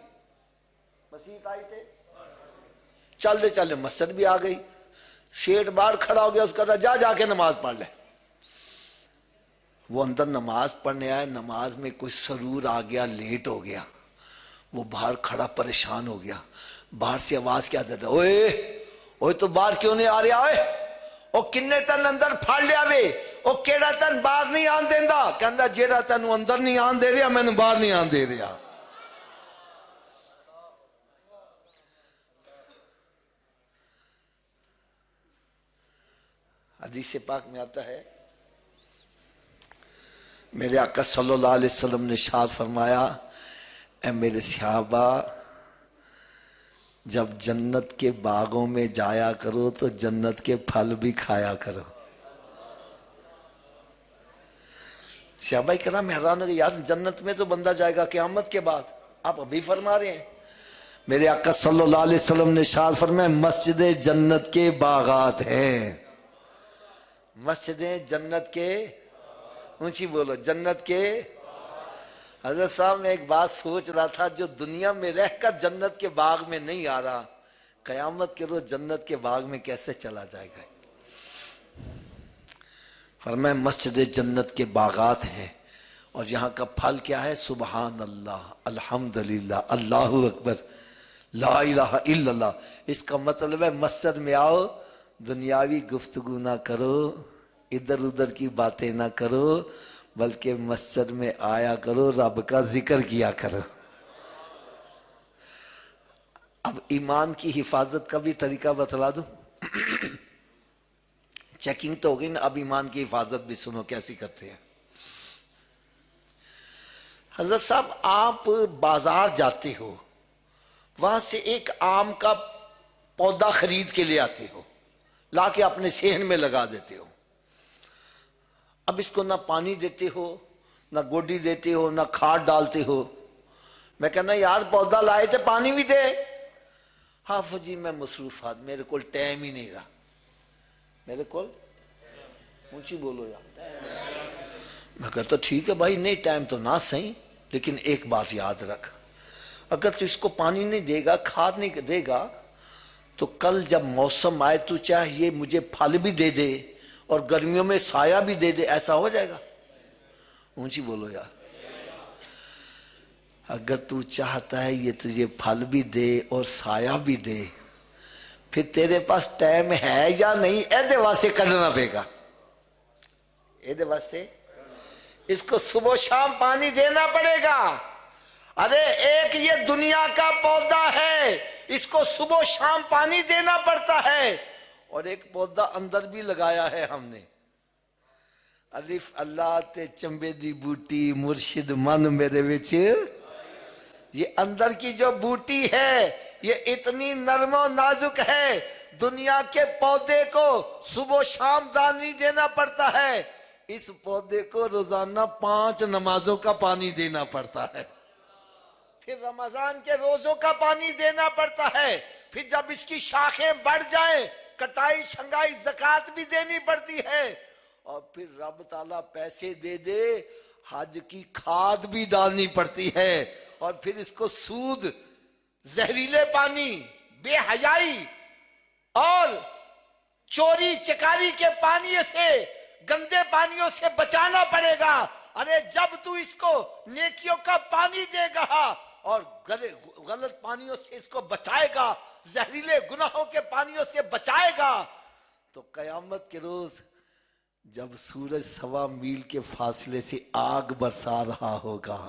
Speaker 1: مسجد آئی تھے چلتے چلتے مسجد بھی آ گئی. سیٹھ باہر کھڑا ہو گیا، اس کا جا جا کے نماز پڑھ لے. وہ اندر نماز پڑھنے آئے، نماز میں کوئی سرور آ گیا، لیٹ ہو گیا. وہ باہر کھڑا پریشان ہو گیا. باہر سے آواز کیا دیتا، اوئے اوئے تو باہر کیوں نہیں آ رہا؟ اوئے او کنے تن اندر پھاڑ لیا وے، او کیڑا تن باہر نہیں آن دیندا؟ کہندا جیڑا تن اندر نہیں آن دے رہا میں نے باہر نہیں آن دے رہا. حدیث پاک میں آتا ہے میرے آقا صلی اللہ علیہ وسلم نے ارشاد فرمایا، اے میرے صحابہ جب جنت کے باغوں میں جایا کرو تو جنت کے پھل بھی کھایا کرو. صحابہ کرام حیران ہو گئے، یار جنت میں تو بندہ جائے گا قیامت کے بعد، آپ ابھی فرما رہے ہیں. میرے آقا صلی اللہ علیہ وسلم نے ارشاد فرمایا مسجدیں جنت کے باغات ہیں. مسجدیں جنت کے، اونچی بولو، جنت کے. حضرت صاحب میں ایک بات سوچ رہا تھا، جو دنیا میں رہ کر جنت کے باغ میں نہیں آ رہا، قیامت کے روز جنت کے باغ میں کیسے چلا جائے گا. فرمایا مسجد جنت کے باغات ہیں، اور یہاں کا پھل کیا ہے؟ سبحان اللہ، الحمدللہ، اللہ اکبر، لا الہ الا اللہ. اس کا مطلب ہے مسجد میں آؤ، دنیاوی گفتگو نہ کرو، ادھر ادھر کی باتیں نہ کرو، بلکہ مسجد میں آیا کرو، رب کا ذکر کیا کرو. اب ایمان کی حفاظت کا بھی طریقہ بتلا دوں. چیکنگ تو ہو گئی نا، اب ایمان کی حفاظت بھی سنو کیسی کرتے ہیں. حضرت صاحب آپ بازار جاتے ہو، وہاں سے ایک آم کا پودا خرید کے لے آتے ہو، لا کے اپنے صحن میں لگا دیتے ہو. اب اس کو نہ پانی دیتے ہو، نہ گوڈی دیتے ہو نہ کھاد ڈالتے ہو. میں کہنا یار پودا لائے تو پانی بھی دے. حافظ جی میں مصروفات, میرے کو ٹائم ہی نہیں رہا. میرے کو اونچی بولو یار. میں کہتا ٹھیک ہے بھائی, نہیں ٹائم تو نہ صحیح, لیکن ایک بات یاد رکھ, اگر تو اس کو پانی نہیں دے گا, کھاد نہیں دے گا, تو کل جب موسم آئے تو چاہیے مجھے پھل بھی دے دے اور گرمیوں میں سایہ بھی دے دے, ایسا ہو جائے گا؟ اونچی بولو یار. اگر تو چاہتا ہے یہ تجھے پھل بھی دے اور سایہ بھی دے, پھر تیرے پاس ٹائم ہے یا نہیں, ایدے واسطے کرنا پے گا. ایدے واسطے اس کو صبح شام پانی دینا پڑے گا. ارے ایک یہ دنیا کا پودا ہے, اس کو صبح شام پانی دینا پڑتا ہے, اور ایک پودا اندر بھی لگایا ہے ہم نے. الف اللہ تے چمبے دی بوٹی مرشد من میرے وچ. یہ اندر کی جو بوٹی ہے یہ اتنی نرم و نازک ہے, دنیا کے پودے کو صبح شام دانی دینا پڑتا ہے, اس پودے کو روزانہ 5 نمازوں کا پانی دینا پڑتا ہے, پھر رمضان کے روزوں کا پانی دینا پڑتا ہے, پھر جب اس کی شاخیں بڑھ جائیں کٹائی چھنگائی زکوٰۃ بھی دینی پڑتی ہے, اور پھر رب تعالیٰ پیسے دے دے حج کی کھاد بھی ڈالنی پڑتی ہے, اور پھر اس کو سود, زہریلے پانی, بے حیائی اور چوری چکاری کے پانی سے, گندے پانیوں سے بچانا پڑے گا. ارے جب تو اس کو نیکیوں کا پانی دے گا اور غلط پانیوں سے اس کو بچائے گا, زہریلے گناہوں کے پانیوں سے بچائے گا, تو قیامت کے روز جب سورج 1.25 میل کے فاصلے سے آگ برسا رہا ہوگا,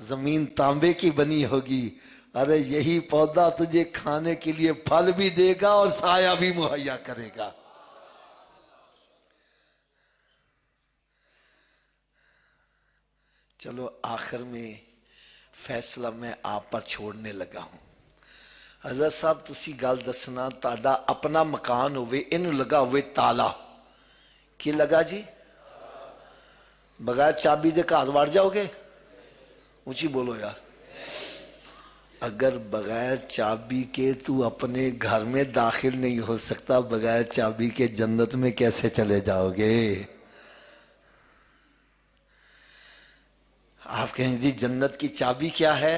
Speaker 1: زمین تانبے کی بنی ہوگی, ارے یہی پودا تجھے کھانے کے لیے پھل بھی دے گا اور سایہ بھی مہیا کرے گا. چلو آخر میں فیصلہ میں آپ پر چھوڑنے لگا ہوں. حضرت صاحب تسی گل دسنا, تاڑا اپنا مکان ہوئے, انہوں لگا ہوئے تالا, کی لگا جی؟ بغیر چابی دے گھر وڑ جاؤ گے؟ اونچی بولو یار. اگر بغیر چابی کے تو اپنے گھر میں داخل نہیں ہو سکتا, بغیر چابی کے جنت میں کیسے چلے جاؤ گے؟ آپ کہیں جی جنت کی چابی کیا ہے؟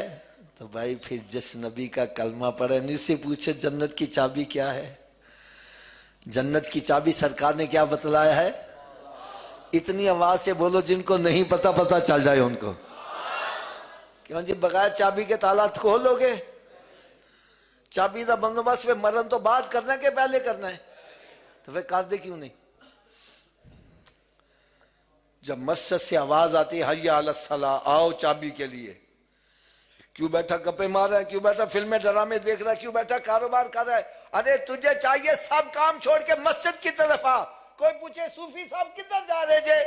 Speaker 1: تو بھائی پھر جس نبی کا کلمہ پڑھے نہیں سے پوچھے جنت کی چابی کیا ہے. جنت کی چابی سرکار نے کیا بتلایا ہے؟ اتنی آواز سے بولو جن کو نہیں پتا چل جائے ان کو. کیوں جی بغیر چابی کے تالا کھولو گے؟ چابی دا بندوبست پہ مرن تو بعد کرنا ہے کہ پہلے کرنا ہے؟ تو پھر کر دے کیوں نہیں؟ جب مسجد سے آواز آتی ہے حی علی الصلاۃ, آؤ چابی کے لیے, کیوں بیٹھا گپے مار رہا ہے, کیوں بیٹھا فلمیں ڈرامے دیکھ رہا ہے, کیوں بیٹھا کاروبار کر رہا ہے؟ ارے تجھے چاہیے سب کام چھوڑ کے مسجد کی طرف آ. کوئی پوچھے صوفی صاحب کدھر جا رہے جے؟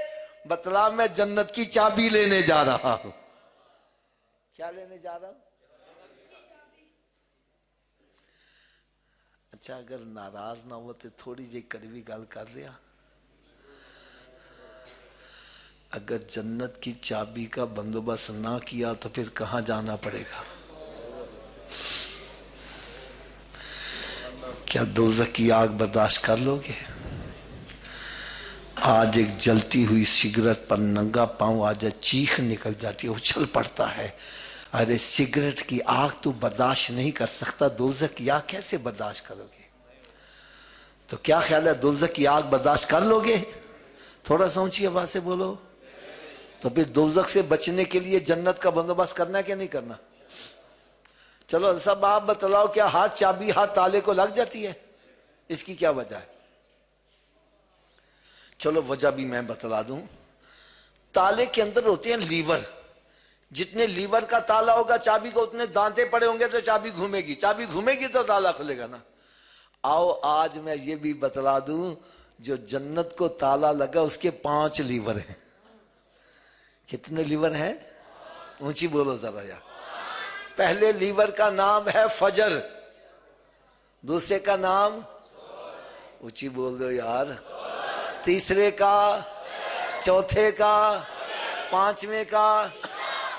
Speaker 1: بتلا میں جنت کی چابی لینے جا رہا ہوں. کیا لینے جا رہا ہوں؟ اچھا اگر ناراض نہ ہو تو تھوڑی جی کڑوی گل کر لیا. اگر جنت کی چابی کا بندوبست نہ کیا تو پھر کہاں جانا پڑے گا؟ کیا دوزخ کی آگ برداشت کر لو گے؟ آج ایک جلتی ہوئی سگریٹ پر ننگا پاؤں آج چیخ نکل جاتی ہے, اچھل پڑتا ہے. ارے سگریٹ کی آگ تو برداشت نہیں کر سکتا, دوزخ کی آگ کیسے برداشت کرو گے؟ تو کیا خیال ہے دوزخ کی آگ برداشت کر لو گے؟ تھوڑا سا اونچی آواز سے بولو. تو پھر دوزخ سے بچنے کے لیے جنت کا بندوبست کرنا ہے کہ نہیں کرنا؟ چلو سب آپ بتلاؤ, کیا ہر چابی ہر تالے کو لگ جاتی ہے؟ اس کی کیا وجہ ہے؟ چلو وجہ بھی میں بتلا دوں. تالے کے اندر ہوتے ہیں لیور, جتنے لیور کا تالا ہوگا چابی کو اتنے دانتے پڑے ہوں گے تو چابی گھومے گی, چابی گھومے گی تو تالا کھلے گا نا. آؤ آج میں یہ بھی بتلا دوں, جو جنت کو تالا لگا اس کے 5 لیور ہیں. کتنے لیور ہیں؟ اونچی بولو ذرا یار. پہلے لیور کا نام ہے فجر, دوسرے کا نام اونچی بول دو یار, تیسرے کا, چوتھے کا, پانچویں کا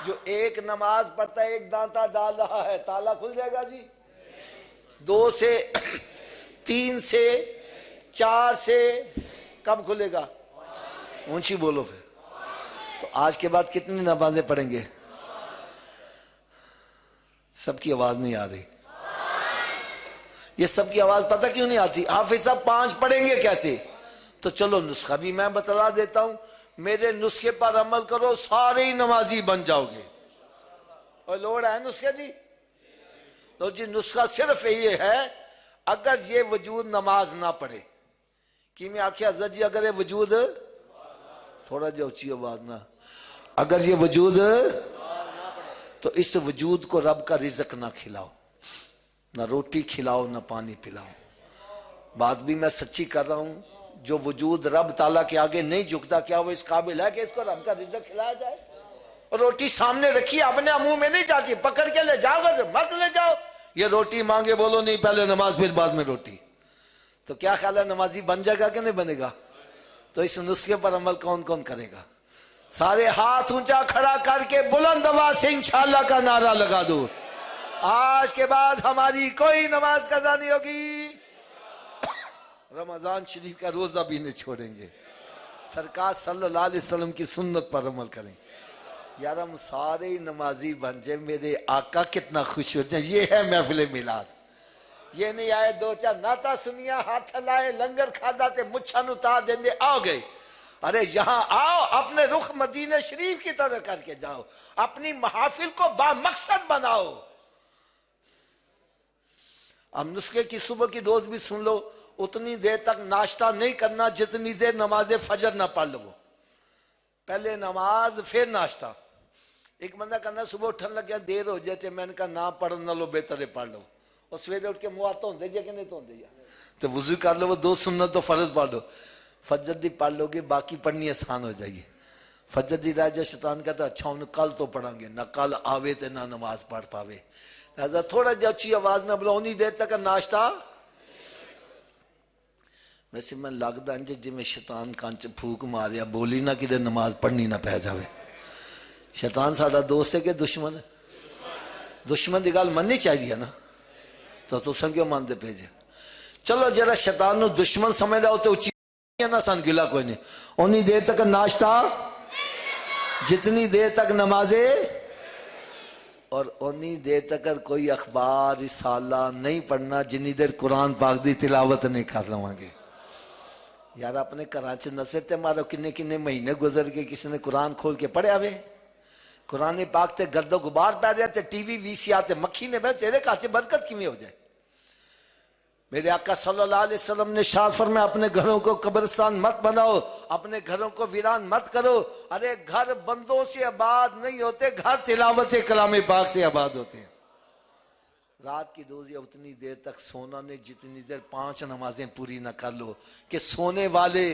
Speaker 1: جو ایک نماز پڑھتا ہے ایک دانتا ڈال رہا ہے تالا کھل جائے گا جی؟ 2 سے 3 سے 4 سے کب کھلے گا؟ اونچی بولو پھر. تو آج کے بعد کتنی نمازیں پڑھیں گے؟ سب کی آواز نہیں آ رہی. یہ سب کی آواز پتہ کیوں نہیں آتی؟ حافظ صاحب 5 پڑھیں گے کیسے؟ تو چلو نسخہ بھی میں بتلا دیتا ہوں. میرے نسخے پر عمل کرو سارے ہی نمازی بن جاؤ گے. اور لوڑ ہے نسخے جی؟ تو جی نسخہ صرف یہ ہے اگر یہ وجود نماز نہ پڑھے کہ میں آخیا حضرت جی اگر یہ وجود تھوڑا جا اچھی آواز نہ اگر یہ وجود تو اس وجود کو رب کا رزق نہ کھلاؤ، نہ روٹی کھلاؤ نہ پانی پلاؤ. بات بھی میں سچی کر رہا ہوں. جو وجود رب تعالیٰ کے آگے نہیں جھکتا کیا وہ اس قابل ہے کہ اس کو رب کا رزق کھلایا جائے؟ اور روٹی سامنے رکھی اپنے منہ میں نہیں جاتی، پکڑ کے لے جاؤ گا مت لے جاؤ. یہ روٹی مانگے بولو نہیں پہلے نماز پھر بعد میں روٹی. تو کیا خیال ہے نمازی بن جائے گا کہ نہیں بنے گا؟ تو اس نسخے پر عمل کون کون کرے گا؟ سارے ہاتھ اونچا کھڑا کر کے بلند آواز سے انشاءاللہ کا نعرہ لگا دو. آج کے بعد ہماری کوئی نماز قضا نہیں ہوگی. رمضان شریف کا روزہ بھی نہیں چھوڑیں گے. سرکار صلی اللہ علیہ وسلم کی سنت پر عمل کریں. یار ہم سارے نمازی بن جائیں. میرے آقا کتنا خوش ہوتے ہیں. یہ ہے محفل میلاد. یہ نہیں آئے 2-4 ناتا سنیا ہاتھ لائے لنگر کھادا تے مچھا نو تا دیندے آ گئے. ارے یہاں آؤ اپنے رخ مدینہ شریف کی طرح کر کے جاؤ. اپنی محافل کو با مقصد بناؤ. اب نسخے کی صبح کی ڈوز بھی سن لو. اتنی دیر تک ناشتہ نہیں کرنا جتنی دیر نماز فجر نہ پڑھ لو. پہلے نماز پھر ناشتہ. ایک بندہ کرنا صبح اٹھن لگیا دیر ہو جاتے میں نے کہا نہ پڑھ نہ لو بہتر ہے پڑھ لو. اور سویرے اٹھ کے منہ آتا ہوں دے جا کہ نہیں تو دے جا تو وضو کر لو. وہ 2 سنت تو فرض پڑھ لو. فجر دی پڑھ لو گے باقی پڑھنی آسان ہو جائے گی. فجر دی رہ جائے شیطان کہتا اچھا انہیں کل تو پڑھیں گے. نہ کل آوے تے نہ نماز پڑھ پاوے. لہذا تھوڑا جا اچھی آواز نہ بلاؤ. انہی دیر تک ناشتہ. ویسے میں لگتا ہے جی میں شیطان کانچ پھوک ماریا بولی نہ کہ نماز پڑھنی نہ پہ جاوے. شیطان ساڑا دوست ہے کہ دشمن ہے؟ دشمن دی گل مننی چاہیے نا. تو سنگیو مان دے پیجے. چلو جرا شیطان نو دشمن سمجھ رہا ہوتے اچھی نہ سن گلا کوئی نہیں. انہی دیر تک ناشتہ جتنی دیر تک نمازے اور انہی دیر تک کوئی اخبار رسالہ نہیں پڑھنا جنہی دیر قرآن پاک دی تلاوت نہیں کر لوں گے. یار اپنے کراچے نصر تے مارو کنے مہینے گزر کے کسی نے قرآن کھول کے پڑھے آوے. قرآن پاک تے گرد و غبار پہ رہے تے ٹی وی وی سی آتے مکھی نے بھائی تیرے کاچے برکت کیویں ہو جائے. میرے آقا صلی اللہ علیہ وسلم نے ارشاد فرمایا اپنے گھروں کو قبرستان مت بناؤ اپنے گھروں کو ویران مت کرو. ارے گھر بندوں سے آباد نہیں ہوتے گھر تلاوت کلام پاک سے آباد ہوتے ہیں. رات کی دوزی اتنی دیر تک سونا نہیں جتنی دیر 5 نمازیں پوری نہ کر لو کہ سونے والے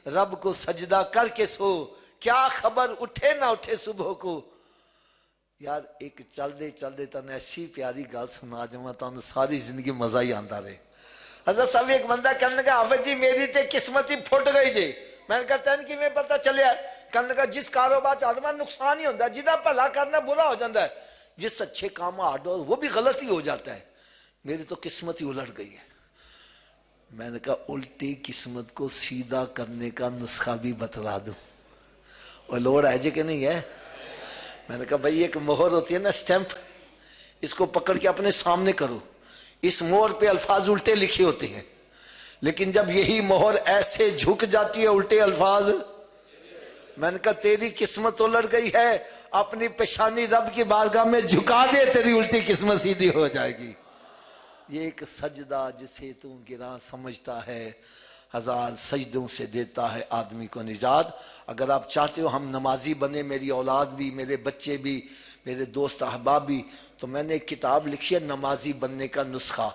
Speaker 1: رب کو سجدہ کر کے سو. کیا خبر اٹھے نہ اٹھے صبح کو. یار ایک چل دے تن ایسی پیاری گل سنا جمع تن ساری زندگی مزہ ہی آندہ رہے. حضرت صاحب ایک بندہ کہنے لگا حافظ جی میری تے قسمت ہی پھٹ گئی جی. میں نے کہا تین کی میں پتہ چلیا. کہنے لگا جس کاروبار چاہتا نقصان ہی ہوتا ہے جدہ بھلا کرنا برا ہو جاتا ہے. جس اچھے کام آڈو وہ بھی غلط ہی ہو جاتا ہے. میری تو قسمت ہی الٹ گئی ہے. میں نے کہا الٹی قسمت کو سیدھا کرنے کا نسخہ بھی بتلا دوں. اور لوڑ ہے جی کہ نہیں ہے. میں نے کہا بھائی ایک مہر ہوتی ہے نا سٹیمپ اس کو پکڑ کے اپنے سامنے کرو. اس مہر پہ الفاظ الٹے لکھے ہوتے ہیں لیکن جب یہی مہر ایسے جھک جاتی ہے الٹے الفاظ. میں نے کہا تیری قسمت الٹ گئی ہے اپنی پیشانی رب کی بارگاہ میں جھکا دے تیری الٹی قسمت سیدھی ہو جائے گی. یہ ایک سجدہ جسے تو گراں سمجھتا ہے 1000 سجدوں سے دیتا ہے آدمی کو نجات. اگر آپ چاہتے ہو ہم نمازی بنے میری اولاد بھی میرے بچے بھی میرے دوست احباب بھی تو میں نے ایک کتاب لکھی ہے نمازی بننے کا نسخہ.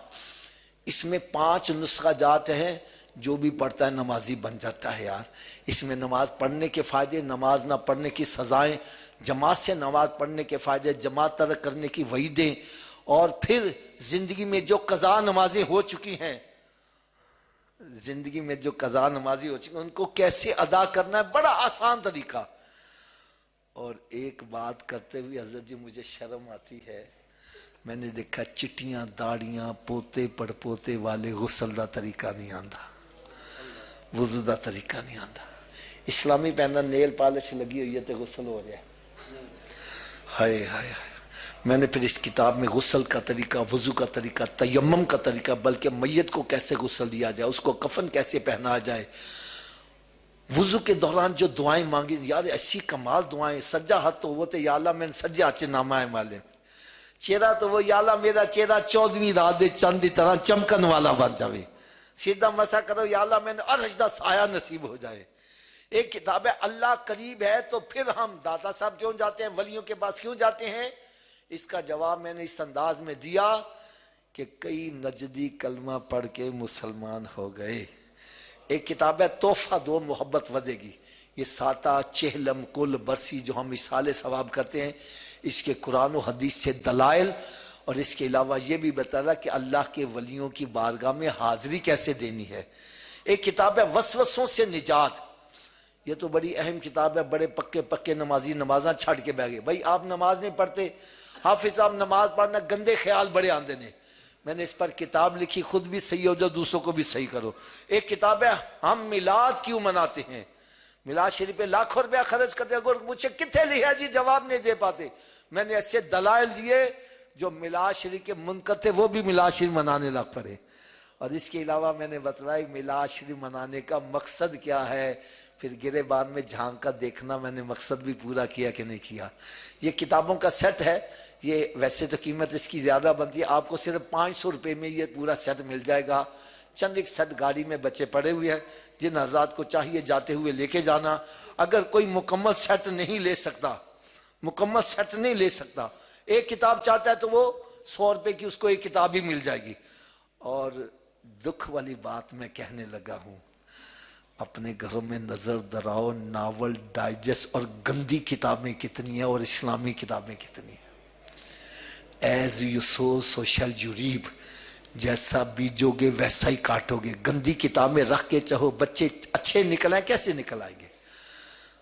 Speaker 1: اس میں 5 نسخہ جات ہیں جو بھی پڑھتا ہے نمازی بن جاتا ہے. یار اس میں نماز پڑھنے کے فائدے نماز نہ پڑھنے کی سزائیں جماعت سے نماز پڑھنے کے فائدے جماعت ترک کرنے کی وعیدیں اور پھر زندگی میں جو قضا نمازیں ہو چکی ہیں زندگی میں جو قضا نمازی ہو چکی ہیں ان کو کیسے ادا کرنا ہے. بڑا آسان طریقہ. اور ایک بات کرتے ہوئے حضرت جی مجھے شرم آتی ہے، میں نے دیکھا چٹیاں داڑیاں پوتے پڑ پوتے والے غسل دا طریقہ نہیں آندا، وضو دا طریقہ نہیں آندا۔ اسلامی پہنا نیل پالش لگی ہوئی ہے تو غسل ہو رہا ہے، ہائے ہائے ہائے۔ میں نے پھر اس کتاب میں غسل کا طریقہ، وضو کا طریقہ، تیمم کا طریقہ، بلکہ میت کو کیسے غسل دیا جائے، اس کو کفن کیسے پہنا جائے، وضو کے دوران جو دعائیں مانگی، یار ایسی کمال دعائیں، سجا ہاتھ تو وہ تے یا اللہ میں سجے ہاتھ نامہ ہے مالے، چہرہ تو وہ یا اللہ میرا چہرہ 14ویں رات دے چند دی طرح چمکن والا بن جاوے، سیدھا مسا کرو یا اللہ میں نے عرش دا سایہ نصیب ہو جائے۔ ایک کتاب ہے اللہ قریب ہے تو پھر ہم داتا صاحب کیوں جاتے ہیں، ولیوں کے پاس کیوں جاتے ہیں؟ اس کا جواب میں نے اس انداز میں دیا کہ کئی نجدی کلمہ پڑھ کے مسلمان ہو گئے۔ ایک کتاب ہے تحفہ دو محبت ودے گی، یہ ساتہ چہلم کل برسی جو ہم مثال ثواب کرتے ہیں، اس کے قرآن و حدیث سے دلائل، اور اس کے علاوہ یہ بھی بتا رہا کہ اللہ کے ولیوں کی بارگاہ میں حاضری کیسے دینی ہے۔ ایک کتاب ہے وسوسوں سے نجات، یہ تو بڑی اہم کتاب ہے، بڑے پکے پکے نمازی نمازاں چھڑ کے بیٹھ گئے، بھائی آپ نماز نہیں پڑھتے، حافظ صاحب نماز پڑھنا، گندے خیال بڑے آندے نے۔ میں نے اس پر کتاب لکھی، خود بھی صحیح ہو جاؤ دوسروں کو بھی صحیح کرو۔ ایک کتاب ہے ہم میلاد کیوں مناتے ہیں، میلاد شریف پہ لاکھوں روپیہ خرچ کرتے ہیں، اگر مجھے کتنے لکھا جی جواب نہیں دے پاتے، میں نے ایسے دلائل دیے، جو میلاد شریف کے منکر تھے وہ بھی میلاد شریف منانے لگ پڑے۔ اور اس کے علاوہ میں نے بتلائی میلاد شریف منانے کا مقصد کیا ہے، پھر گریبان میں جھانک کر دیکھنا میں نے مقصد بھی پورا کیا کہ نہیں کیا۔ یہ کتابوں کا سیٹ ہے، یہ ویسے تو قیمت اس کی زیادہ بنتی ہے، آپ کو صرف 500 روپے میں یہ پورا سیٹ مل جائے گا۔ چند ایک سیٹ گاڑی میں بچے پڑے ہوئے ہیں، جن حضرات کو چاہیے جاتے ہوئے لے کے جانا۔ اگر کوئی مکمل سیٹ نہیں لے سکتا، مکمل سیٹ نہیں لے سکتا، ایک کتاب چاہتا ہے تو وہ 100 روپے کی اس کو ایک کتاب ہی مل جائے گی۔ اور دکھ والی بات میں کہنے لگا ہوں، اپنے گھروں میں نظر دراؤ، ناول ڈائجسٹ اور گندی کتابیں کتنی ہیں اور اسلامی کتابیں کتنی ہیں۔ As you sow so shall you reap, جیسا بیجو گے ویسا ہی کاٹو گے۔ گندی کتابیں رکھ کے چاہو بچے اچھے نکل آئیں، کیسے نکل آئیں گے؟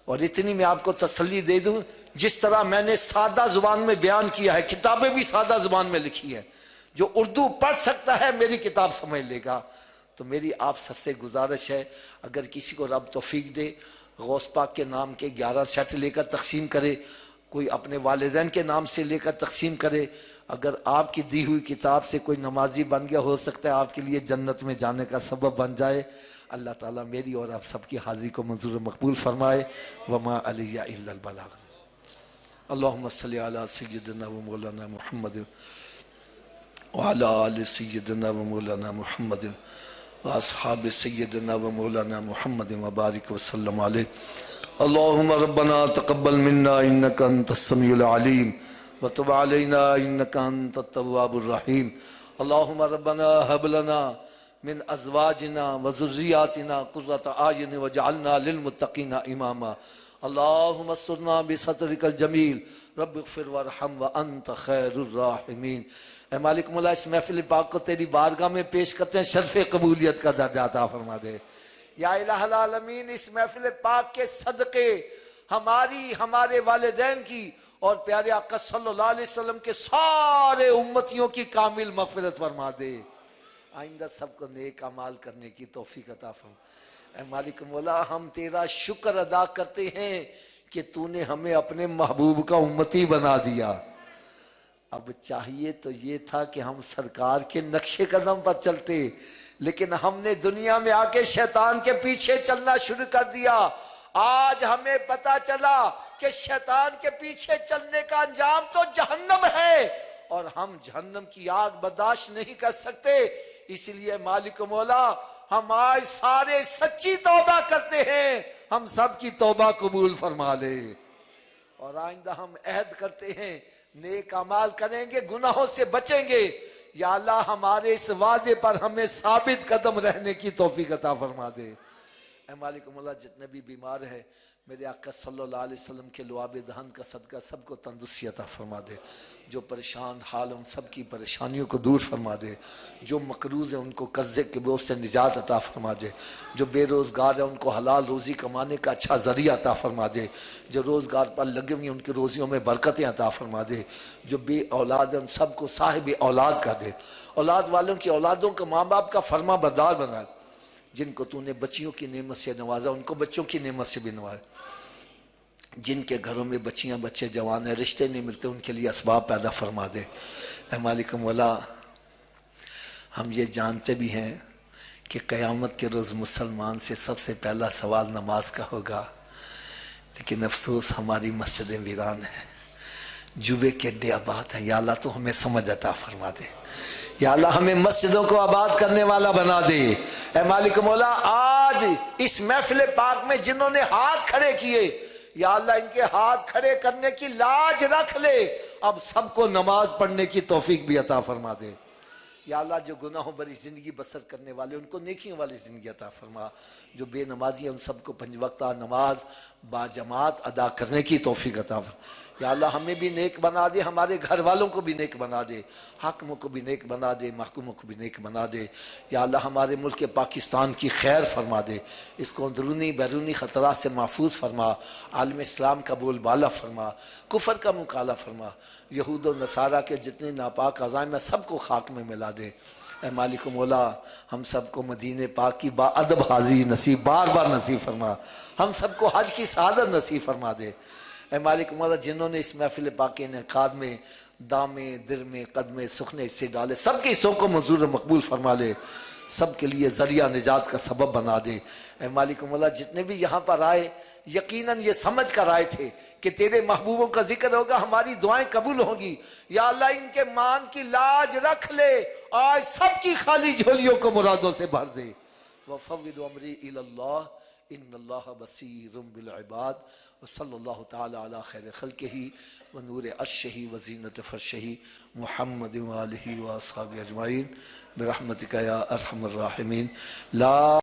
Speaker 1: اور اتنی میں آپ کو تسلی دے دوں، جس طرح میں نے سادہ زبان میں بیان کیا ہے، کتابیں بھی سادہ زبان میں لکھی ہے، جو اردو پڑھ سکتا ہے میری کتاب سمجھ لے گا۔ تو میری آپ سب سے گزارش ہے، اگر کسی کو رب توفیق دے، غوث پاک کے نام کے 11 سیٹ لے کر تقسیم کرے، کوئی اپنے والدین کے نام سے لے کر تقسیم کرے۔ اگر آپ کی دی ہوئی کتاب سے کوئی نمازی بن گیا، ہو سکتا ہے آپ کے لیے جنت میں جانے کا سبب بن جائے۔ اللہ تعالیٰ میری اور آپ سب کی حاضری کو منظور مقبول فرمائے۔ وما علیہ الا البلاغ۔ اللہم صلی علی سیدنا و مولانا محمد وعلی آل سیدنا و مولانا محمد واصحاب سیدنا و مولانا محمد وبارک وسلم علیہ۔ اللہم ربنا تقبل منا انک انت السمیع العلیم وتب علینا انک انت التواب الرحیم۔ اللہم ربنا ہب لنا من ازواجنا وذریاتنا قرۃ اعین وجعلنا للمتقین اماما۔ اللہم استرنا بسترک الجمیل رب اغفر وارحم وانت خیر الراحمین۔ اے مالک مولا، اس محفل پاک کو تیری بارگاہ میں پیش کرتے ہیں، شرف قبولیت کا درجہ عطا فرما دے یا الہ العالمین۔ اس محفل پاک کے صدقے ہماری، ہمارے والدین کی اور پیارے آقا صلی اللہ علیہ وسلم کے سارے امتیوں کی کامل مغفرت فرما دے۔ آئندہ سب کو نیک اعمال کرنے کی توفیق عطا فرما۔ اے مالک مولا، ہم تیرا شکر ادا کرتے ہیں کہ تو نے ہمیں اپنے محبوب کا امتی بنا دیا۔ اب چاہیے تو یہ تھا کہ ہم سرکار کے نقش قدم پر چلتے، لیکن ہم نے دنیا میں آ کے شیطان کے پیچھے چلنا شروع کر دیا۔ آج ہمیں پتا چلا کہ شیطان کے پیچھے چلنے کا انجام تو جہنم ہے، اور ہم جہنم کی آگ برداشت نہیں کر سکتے۔ اس لیے مالک مولا، ہم آج سارے سچی توبہ کرتے ہیں، ہم سب کی توبہ قبول فرما لے۔ اور آئندہ ہم عہد کرتے ہیں، نیک اعمال کریں گے، گناہوں سے بچیں گے۔ یا اللہ، ہمارے اس وعدے پر ہمیں ثابت قدم رہنے کی توفیق عطا فرما دے۔ اے مالک مولا، جتنے بھی بیمار ہیں میرے آقا صلی اللہ علیہ وسلم کے لعاب دہن کا صدقہ سب کو تندرستی عطا فرما دے، جو پریشان حال ان سب کی پریشانیوں کو دور فرما دے، جو مقروض ہیں ان کو قرضے کے بوجھ سے نجات عطا فرما دے، جو بے روزگار ہیں ان کو حلال روزی کمانے کا اچھا ذریعہ عطا فرما دے، جو روزگار پر لگے ہوئے ان کی روزیوں میں برکتیں عطا فرما دے، جو بے اولاد ہیں ان سب کو صاحب اولاد کر دے، اولاد والوں کی اولادوں کو ماں باپ کا فرما بردار بنا دے، جن کو تو نے بچیوں کی نعمت سے نوازا ان کو بچوں کی نعمت سے بھی نوازا، جن کے گھروں میں بچیاں بچے جوان ہیں رشتے نہیں ملتے ان کے لیے اسباب پیدا فرما دے۔ اے مالک مولا، ہم یہ جانتے بھی ہیں کہ قیامت کے روز مسلمان سے سب سے پہلا سوال نماز کا ہوگا، لیکن افسوس ہماری مسجدیں ویران ہیں، جوے کے اڈے آباد ہیں۔ یا اللہ تو ہمیں سمجھ عطا فرما دے، یا اللہ ہمیں مسجدوں کو آباد کرنے والا بنا دے۔ اے مالک مولا، آج اس محفل پاک میں جنہوں نے ہاتھ کھڑے کیے، یا اللہ ان کے ہاتھ کھڑے کرنے کی لاج رکھ لے، اب سب کو نماز پڑھنے کی توفیق بھی عطا فرما دے۔ یا اللہ جو گناہوں بری زندگی بسر کرنے والے ان کو نیکیوں والی زندگی عطا فرما، جو بے نمازی ہیں ان سب کو 5 وقتہ نماز با جماعت ادا کرنے کی توفیق عطا فرما۔ یا اللہ ہمیں بھی نیک بنا دے، ہمارے گھر والوں کو بھی نیک بنا دے، حاکموں کو بھی نیک بنا دے، محکوموں کو بھی نیک بنا دے۔ یا اللہ ہمارے ملک پاکستان کی خیر فرما دے، اس کو اندرونی بیرونی خطرات سے محفوظ فرما، عالم اسلام کا بول بالا فرما، کفر کا مقابلہ فرما، یہود و نصارہ کے جتنے ناپاک عزائم ہیں سب کو خاک میں ملا دے۔ اے مالک مولا، ہم سب کو مدینہ پاک کی با ادب حاضری نصیب بار بار نصیب فرما، ہم سب کو حج کی سعادت نصیب فرما دے۔ اے مالک مولا، جنہوں نے اس محفل پاک انعقاد میں دامے درمے قدمے سخنے حصے ڈالے، سب کے حصوں کو منظور و مقبول فرما لے، سب کے لیے ذریعہ نجات کا سبب بنا دے۔ اے مالک مولا، جتنے بھی یہاں پر آئے یقیناً یہ سمجھ کر آئے تھے کہ تیرے محبوبوں کا ذکر ہوگا، ہماری دعائیں قبول ہوں گی۔ یا اللہ ان کے مان کی لاج رکھ لے، آج سب کی خالی جھولیوں کو مرادوں سے بھر دے۔ وَفَوِّضُ أَمْرِي إِلَى اللَّهِ إِنَّ اللَّهَ بَصِيرٌ بِالْعِبَادِ وصلی اللہ تعالی علی خیر خلقہ ونور عرشہ وزینت فرشہ محمد وآلہ وآصحابہ اجمعین برحمتک یا ارحم الراحمین۔ لا